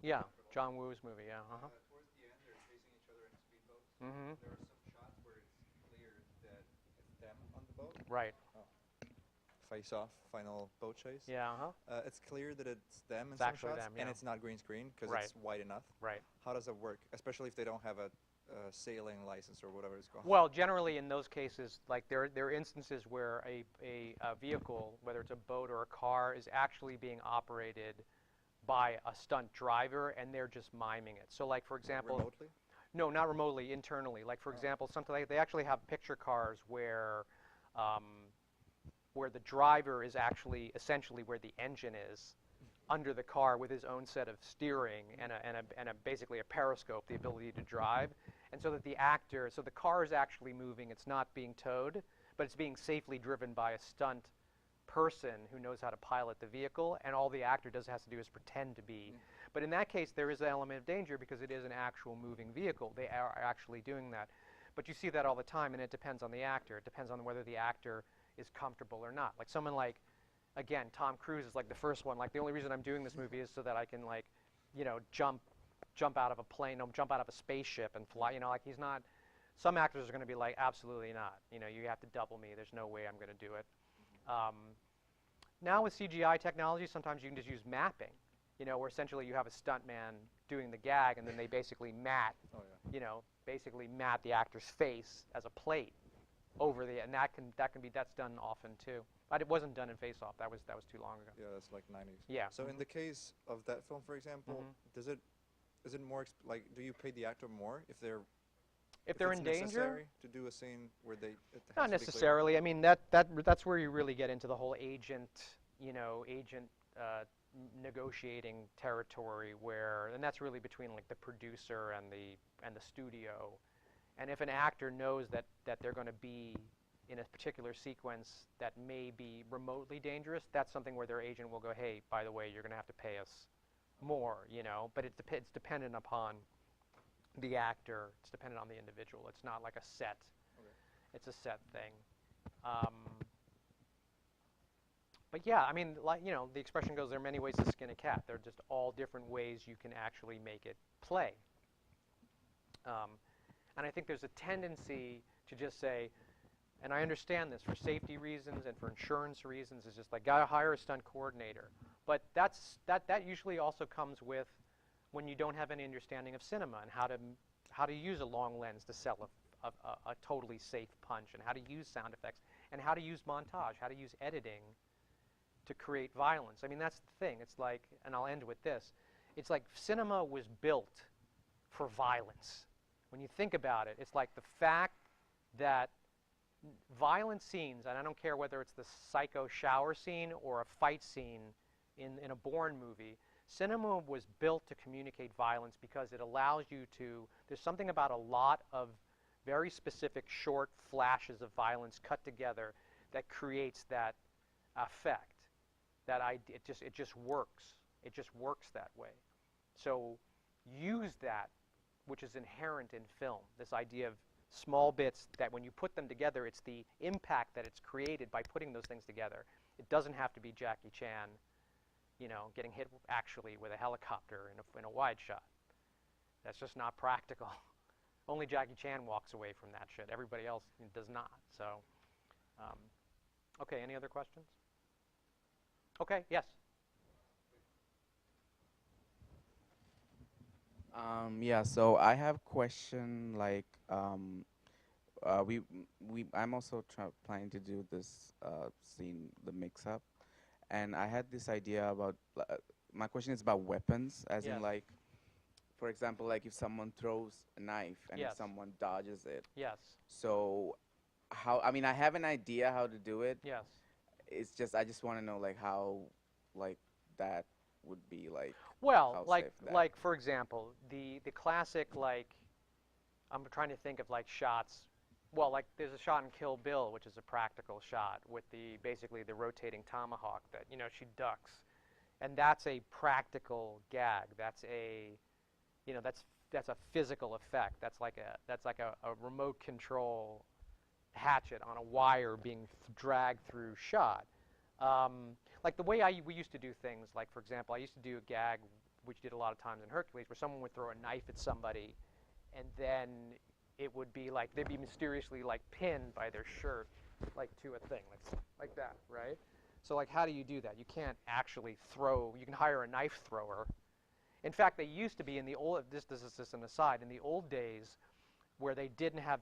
Yeah, John Woo's movie, yeah. Towards the end, they're chasing each other in speedboats. Mm-hmm. There are some shots where it's clear that it's them on the boat. Right. Oh. Face Off, final boat chase. Yeah, it's clear that it's them in it's some actually shots, them, yeah. and it's not green screen because Right. it's wide enough. Right. How does that work, especially if they don't have a sailing license or whatever it's called? Well, generally in those cases, like there are instances where a vehicle, whether it's a boat or a car, is actually being operated by a stunt driver, and they're just miming it. So, like for example, remotely? No, not remotely, internally. Like for example, something like they actually have picture cars where the driver is actually essentially where the engine is under the car with his own set of steering and basically a periscope, the ability to drive, and so that the actor, so the car is actually moving. It's not being towed, but it's being safely driven by a stunt person who knows how to pilot the vehicle, and all the actor has to do is pretend to be. But in that case, there is an element of danger because it is an actual moving vehicle. They are actually doing that. But you see that all the time, and it depends on the actor. It depends on whether the actor is comfortable or not. Like someone like, again, Tom Cruise is like the first one. Like the only reason I'm doing this movie is so that I can like, you know, jump out of a plane, jump out of a spaceship and fly. You know, like he's not. Some actors are going to be like, absolutely not. You know, you have to double me. There's no way I'm going to do it. Now with CGI technology, sometimes you can just use mapping, you know, where essentially you have a stuntman doing the gag, and then they basically you know, basically mat the actor's face as a plate over the, and that's done often too. But it wasn't done in Face Off. That was too long ago. Yeah, that's like 90s. Yeah. So in the case of that film, for example, is it more like do you pay the actor more if they're in danger to do a scene where they not necessarily. I mean that's where you really get into the whole agent negotiating territory where, and that's really between like the producer and the studio. And if an actor knows that they're going to be in a particular sequence that may be remotely dangerous, that's something where their agent will go, hey, by the way, you're going to have to pay us more, you know. But it's dependent upon the actor. It's dependent on the individual. It's not like a set. Okay. It's a set thing. But yeah, I mean, like, you know, the expression goes, there are many ways to skin a cat. There are just all different ways you can actually make it play. And I think there's a tendency to just say, and I understand this for safety reasons and for insurance reasons, it's just like, gotta hire a stunt coordinator. But that usually also comes with when you don't have any understanding of cinema and how to use a long lens to sell a totally safe punch, and how to use sound effects, and how to use montage, how to use editing to create violence. I mean, that's the thing. It's like, and I'll end with this, it's like cinema was built for violence. When you think about it, it's like the fact that violent scenes, and I don't care whether it's the psycho shower scene or a fight scene in a Bourne movie, cinema was built to communicate violence because it allows you to, there's something about a lot of very specific short flashes of violence cut together that creates that effect. It just works. It just works that way. So use that, which is inherent in film, this idea of small bits that when you put them together, it's the impact that it's created by putting those things together. It doesn't have to be Jackie Chan, you know, getting hit actually with a helicopter in a wide shot. That's just not practical. Only Jackie Chan walks away from that shit. Everybody else does not. So, okay, any other questions? Okay, yes. Yeah, so I have question like we I'm also planning to do this scene, the mix-up, and I had this idea about my question is about weapons, as in Yes. like, for example, like if someone throws a knife and if Yes. someone dodges it. Yes. So how, I mean, I have an idea how to do it. Yes. It's just I just want to know like how like that would be like. Well, how like safe that. like for example, the classic like I'm trying to think of like shots. Well, like there's a shot in Kill Bill, which is a practical shot with the basically the rotating tomahawk that she ducks, and that's a practical gag. That's a that's a physical effect. That's like a remote control hatchet on a wire being dragged through shot. Like the way we used to do things, like for example, I used to do a gag, which did a lot of times in Hercules, where someone would throw a knife at somebody, and then it would be like they'd be mysteriously like pinned by their shirt, like to a thing, like that, right? So like, how do you do that? You can't actually throw. You can hire a knife thrower. In fact, they used to be in the old. This is just an aside. In the old days, where they didn't have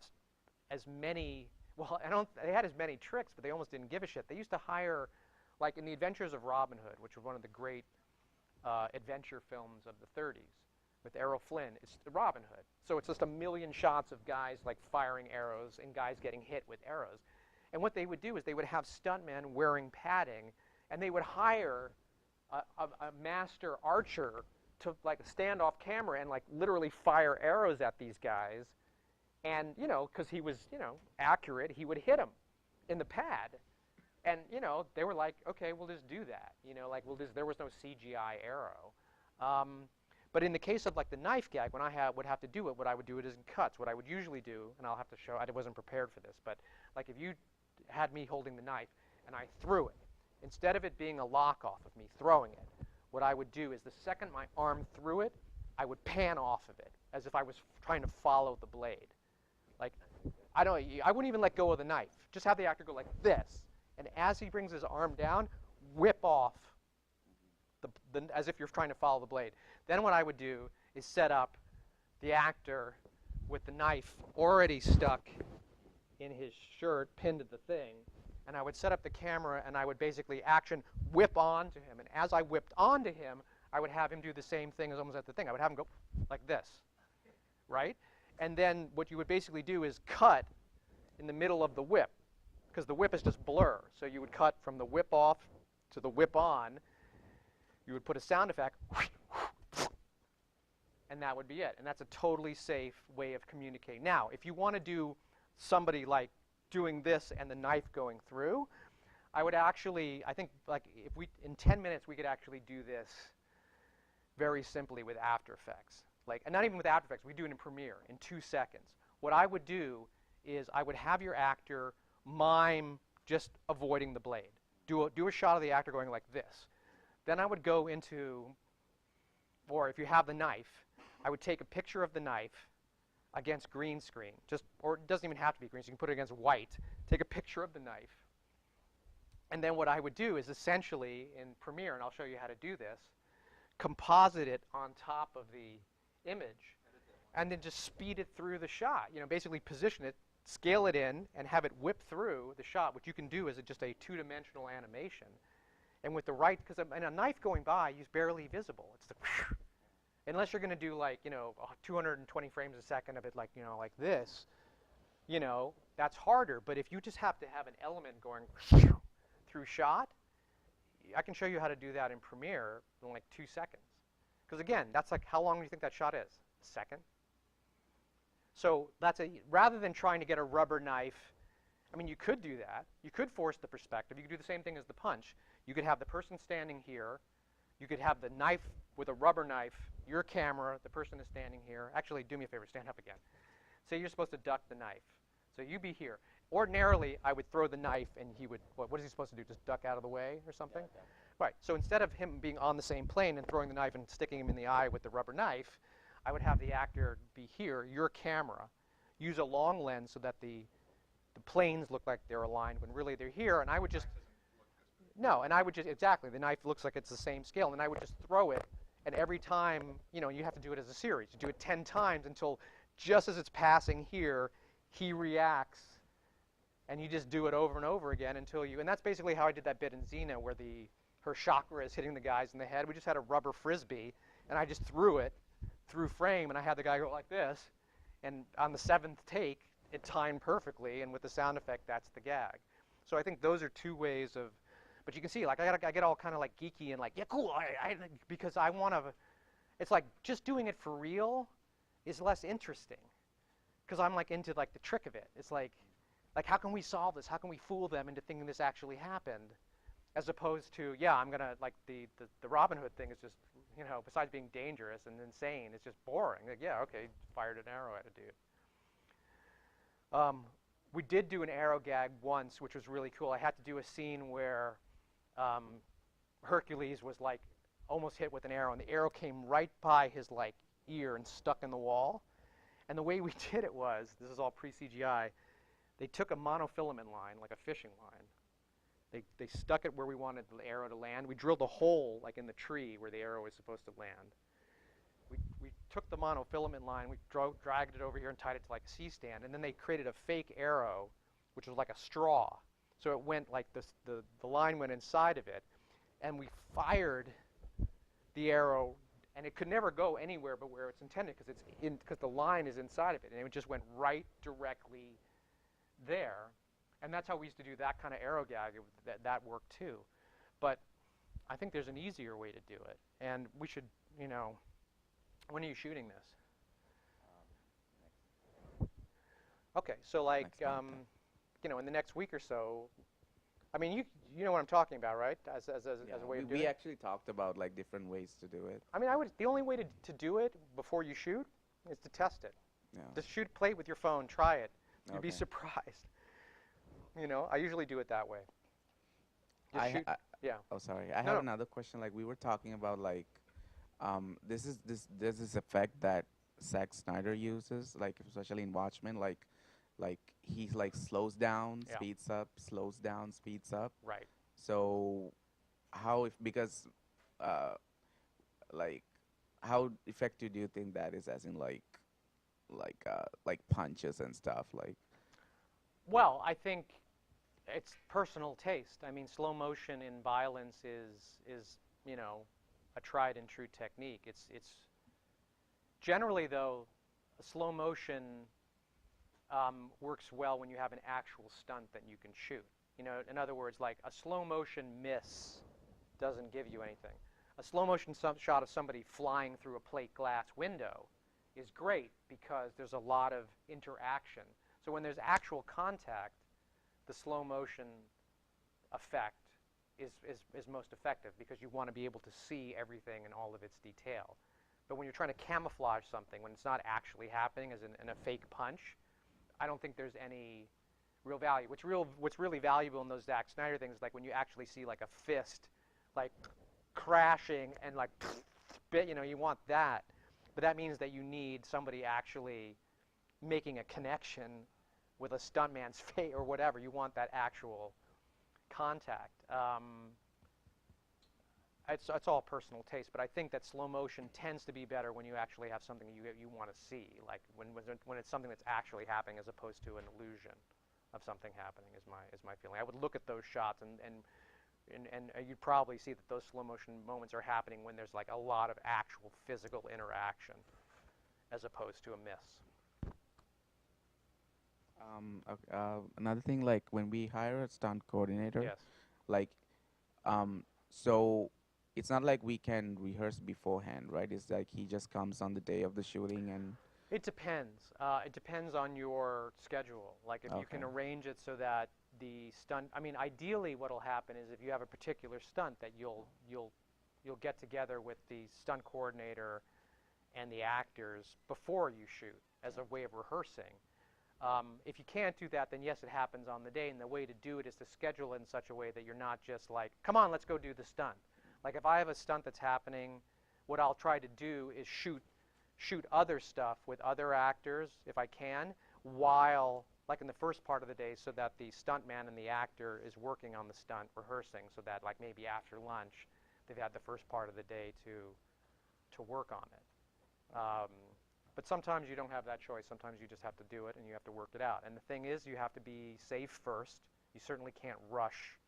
as many. Well, they had as many tricks, but they almost didn't give a shit. They used to hire, like in The Adventures of Robin Hood, which was one of the great adventure films of the 30s, with Errol Flynn. It's Robin Hood. So it's just a million shots of guys like firing arrows and guys getting hit with arrows. And what they would do is they would have stuntmen wearing padding, and they would hire a master archer to like stand off camera and like literally fire arrows at these guys. And, because he was, accurate, he would hit them in the pad. And, they were like, okay, we'll just do that. Like, there was no CGI arrow. But in the case of like the knife gag, when I would have to do it, what I would do it is in cuts. What I would usually do, and I'll have to show, I wasn't prepared for this, but like if you had me holding the knife and I threw it, instead of it being a lock off of me throwing it, what I would do is the second my arm threw it, I would pan off of it as if I was trying to follow the blade. Like, I wouldn't even let go of the knife. Just have the actor go like this, and as he brings his arm down, whip off as if you're trying to follow the blade. Then what I would do is set up the actor with the knife already stuck in his shirt, pinned to the thing, and I would set up the camera and I would basically action whip onto him. And as I whipped onto him, I would have him do the same thing as almost at the thing. I would have him go like this, right? And then what you would basically do is cut in the middle of the whip, because the whip is just blur. So you would cut from the whip off to the whip on. You would put a sound effect, and that would be it. And that's a totally safe way of communicating. Now, if you want to do somebody like doing this and the knife going through, I would actually, I think like if we, in 10 minutes, we could actually do this very simply with After Effects. Like, and not even with After Effects, we do it in Premiere in 2 seconds. What I would do is I would have your actor mime just avoiding the blade. Do a shot of the actor going like this. Then I would go into, or if you have the knife, I would take a picture of the knife against green screen. Or it doesn't even have to be green, so you can put it against white. Take a picture of the knife. And then what I would do is essentially in Premiere, and I'll show you how to do this, composite it on top of the image, and then just speed it through the shot. Basically position it, scale it in, and have it whip through the shot, which you can do as just a two-dimensional animation. And with the right, because a knife going by is barely visible. It's the unless you're going to do like 220 frames a second of it, like like this, that's harder. But if you just have to have an element going through shot, I can show you how to do that in Premiere in like 2 seconds. Because again, that's like, how long do you think that shot is? A second? So rather than trying to get a rubber knife, I mean, you could do that. You could force the perspective. You could do the same thing as the punch. You could have the person standing here. You could have the knife with a rubber knife, your camera, the person is standing here. Actually, do me a favor, stand up again. Say you're supposed to duck the knife. So you be here. Ordinarily, I would throw the knife and he would, what is he supposed to do? Just duck out of the way or something? Yeah. Right, so instead of him being on the same plane and throwing the knife and sticking him in the eye with the rubber knife, I would have the actor be here, your camera, use a long lens so that the planes look like they're aligned when really they're here, and I would just, No, and I would just, exactly, the knife looks like it's the same scale, and I would just throw it, and every time, you know, you have to do it as a series. You do it 10 times until just as it's passing here, he reacts, and you just do it over and over again until you, and that's basically how I did that bit in Xena where her chakra is hitting the guys in the head. We just had a rubber frisbee, and I just threw it through frame, and I had the guy go like this, and on the 7th take, it timed perfectly, and with the sound effect, that's the gag. So I think those are two ways of, but you can see, like, I get all kind of like geeky and like, yeah, cool, because I want to, it's like just doing it for real is less interesting, because I'm like into like the trick of it. It's like how can we solve this? How can we fool them into thinking this actually happened? As opposed to, yeah, I'm gonna, like the Robin Hood thing is just, you know, besides being dangerous and insane, it's just boring. Like, yeah, okay, fired an arrow at a dude. We did do an arrow gag once, which was really cool. I had to do a scene where Hercules was like almost hit with an arrow, and the arrow came right by his like ear and stuck in the wall. And the way we did it was, this is all pre-CGI, they took a monofilament line, like a fishing line. They stuck it where we wanted the arrow to land. We drilled a hole like in the tree where the arrow was supposed to land. We took the monofilament line, we dragged it over here and tied it to like a C-stand, and then they created a fake arrow, which was like a straw. So it went like this, the line went inside of it, and we fired the arrow, and it could never go anywhere but where it's intended, because the line is inside of it, and it just went right directly there. And that's how we used to do that kind of arrow gag. That worked too. But I think there's an easier way to do it. And we should, you know, when are you shooting this? Okay, so like, you know, in the next week or so, I mean, you know what I'm talking about, right? As a way of doing it? We actually talked about like different ways to do it. I mean, the only way to do it before you shoot is to test it. Yeah. Just play it with your phone, try it. You'd be Okay. surprised. You know, I usually do it that way. Yeah. Oh, sorry. I have another question. Like we were talking about, like, there's this effect that Zack Snyder uses, like especially in Watchmen, like he like slows down, Yeah. speeds up, slows down, speeds up. Right. So because like how effective do you think that is, as in like punches and stuff, like? Well, I think it's personal taste. I mean, slow motion in violence is you know, a tried and true technique. It's generally, though, a slow motion works well when you have an actual stunt that you can shoot. You know, in other words, like a slow motion miss doesn't give you anything. A slow motion shot of somebody flying through a plate glass window is great because there's a lot of interaction. So when there's actual contact, the slow motion effect is most effective because you want to be able to see everything in all of its detail. But when you're trying to camouflage something, when it's not actually happening as in a fake punch, I don't think there's any real value. What's really valuable in those Zack Snyder things is like when you actually see like a fist like crashing and like, you know, you want that. But that means that you need somebody actually making a connection with a stuntman's face or whatever. You want that actual contact. It's all personal taste, but I think that slow motion tends to be better when you actually have something you want to see, like when it's something that's actually happening as opposed to an illusion of something happening. Is my feeling. I would look at those shots and you'd probably see that those slow motion moments are happening when there's like a lot of actual physical interaction, as opposed to a miss. Another thing, like when we hire a stunt coordinator, Yes. like, so it's not like we can rehearse beforehand, right? It's like he just comes on the day of the shooting and. It depends. It depends on your schedule. Like if you can Okay. arrange it so that the stunt. I mean, ideally, what'll happen is if you have a particular stunt that you'll get together with the stunt coordinator and the actors before you shoot as a way of rehearsing. If you can't do that, then yes, it happens on the day, and the way to do it is to schedule it in such a way that you're not just like, come on, let's go do the stunt. Like if I have a stunt that's happening, what I'll try to do is shoot other stuff with other actors, if I can, while like in the first part of the day, so that the stuntman and the actor is working on the stunt, rehearsing, so that like maybe after lunch, they've had the first part of the day to work on it. But sometimes you don't have that choice. Sometimes you just have to do it and you have to work it out. And the thing is, you have to be safe first. You certainly can't rush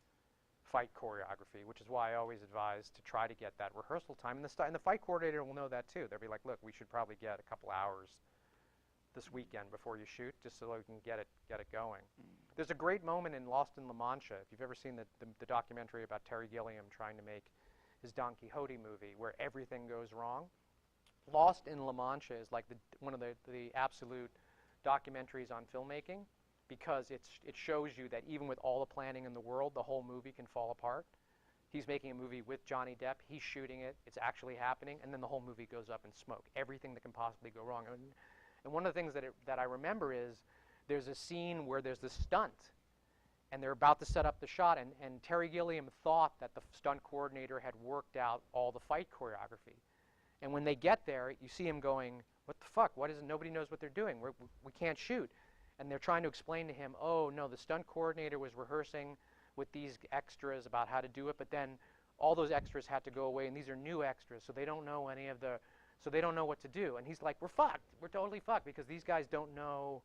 fight choreography, which is why I always advise to try to get that rehearsal time. And the fight coordinator will know that too. They'll be like, look, we should probably get a couple hours this weekend before you shoot, just so we can get it going. There's a great moment in Lost in La Mancha, if you've ever seen the documentary about Terry Gilliam trying to make his Don Quixote movie, where everything goes wrong. Lost in La Mancha is like one of the absolute documentaries on filmmaking, because it shows you that even with all the planning in the world, the whole movie can fall apart. He's making a movie with Johnny Depp. He's shooting it. It's actually happening. And then the whole movie goes up in smoke. Everything that can possibly go wrong. And one of the things that I remember is there's a scene where there's this stunt, and they're about to set up the shot, and Terry Gilliam thought that the stunt coordinator had worked out all the fight choreography. And when they get there, you see him going, what the fuck? What is it? Nobody knows what they're doing. We can't shoot. And they're trying to explain to him, oh, no, the stunt coordinator was rehearsing with these extras about how to do it, but then all those extras had to go away, and these are new extras, so they don't know so they don't know what to do. And he's like, we're fucked. We're totally fucked, because these guys don't know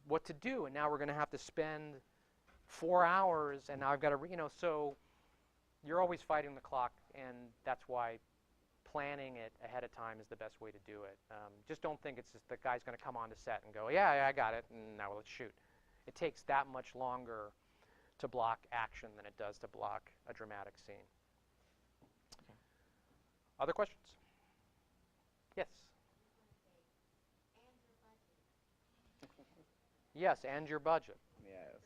what to do, and now we're going to have to spend 4 hours, and now I've got to, so you're always fighting the clock, and that's why planning it ahead of time is the best way to do it. Just don't think it's just the guy's going to come onto set and go, yeah, I got it, and now let's shoot. It takes that much longer to block action than it does to block a dramatic scene. Okay. Other questions? Yes. Yes, and your budget. Yes.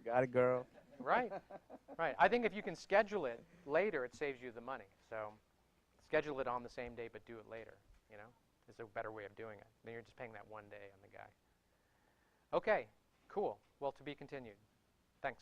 Got it, girl. Right, right. I think if you can schedule it later, it saves you the money. So schedule it on the same day, but do it later, is a better way of doing it. Then you're just paying that one day on the guy. Okay, cool. Well, to be continued. Thanks.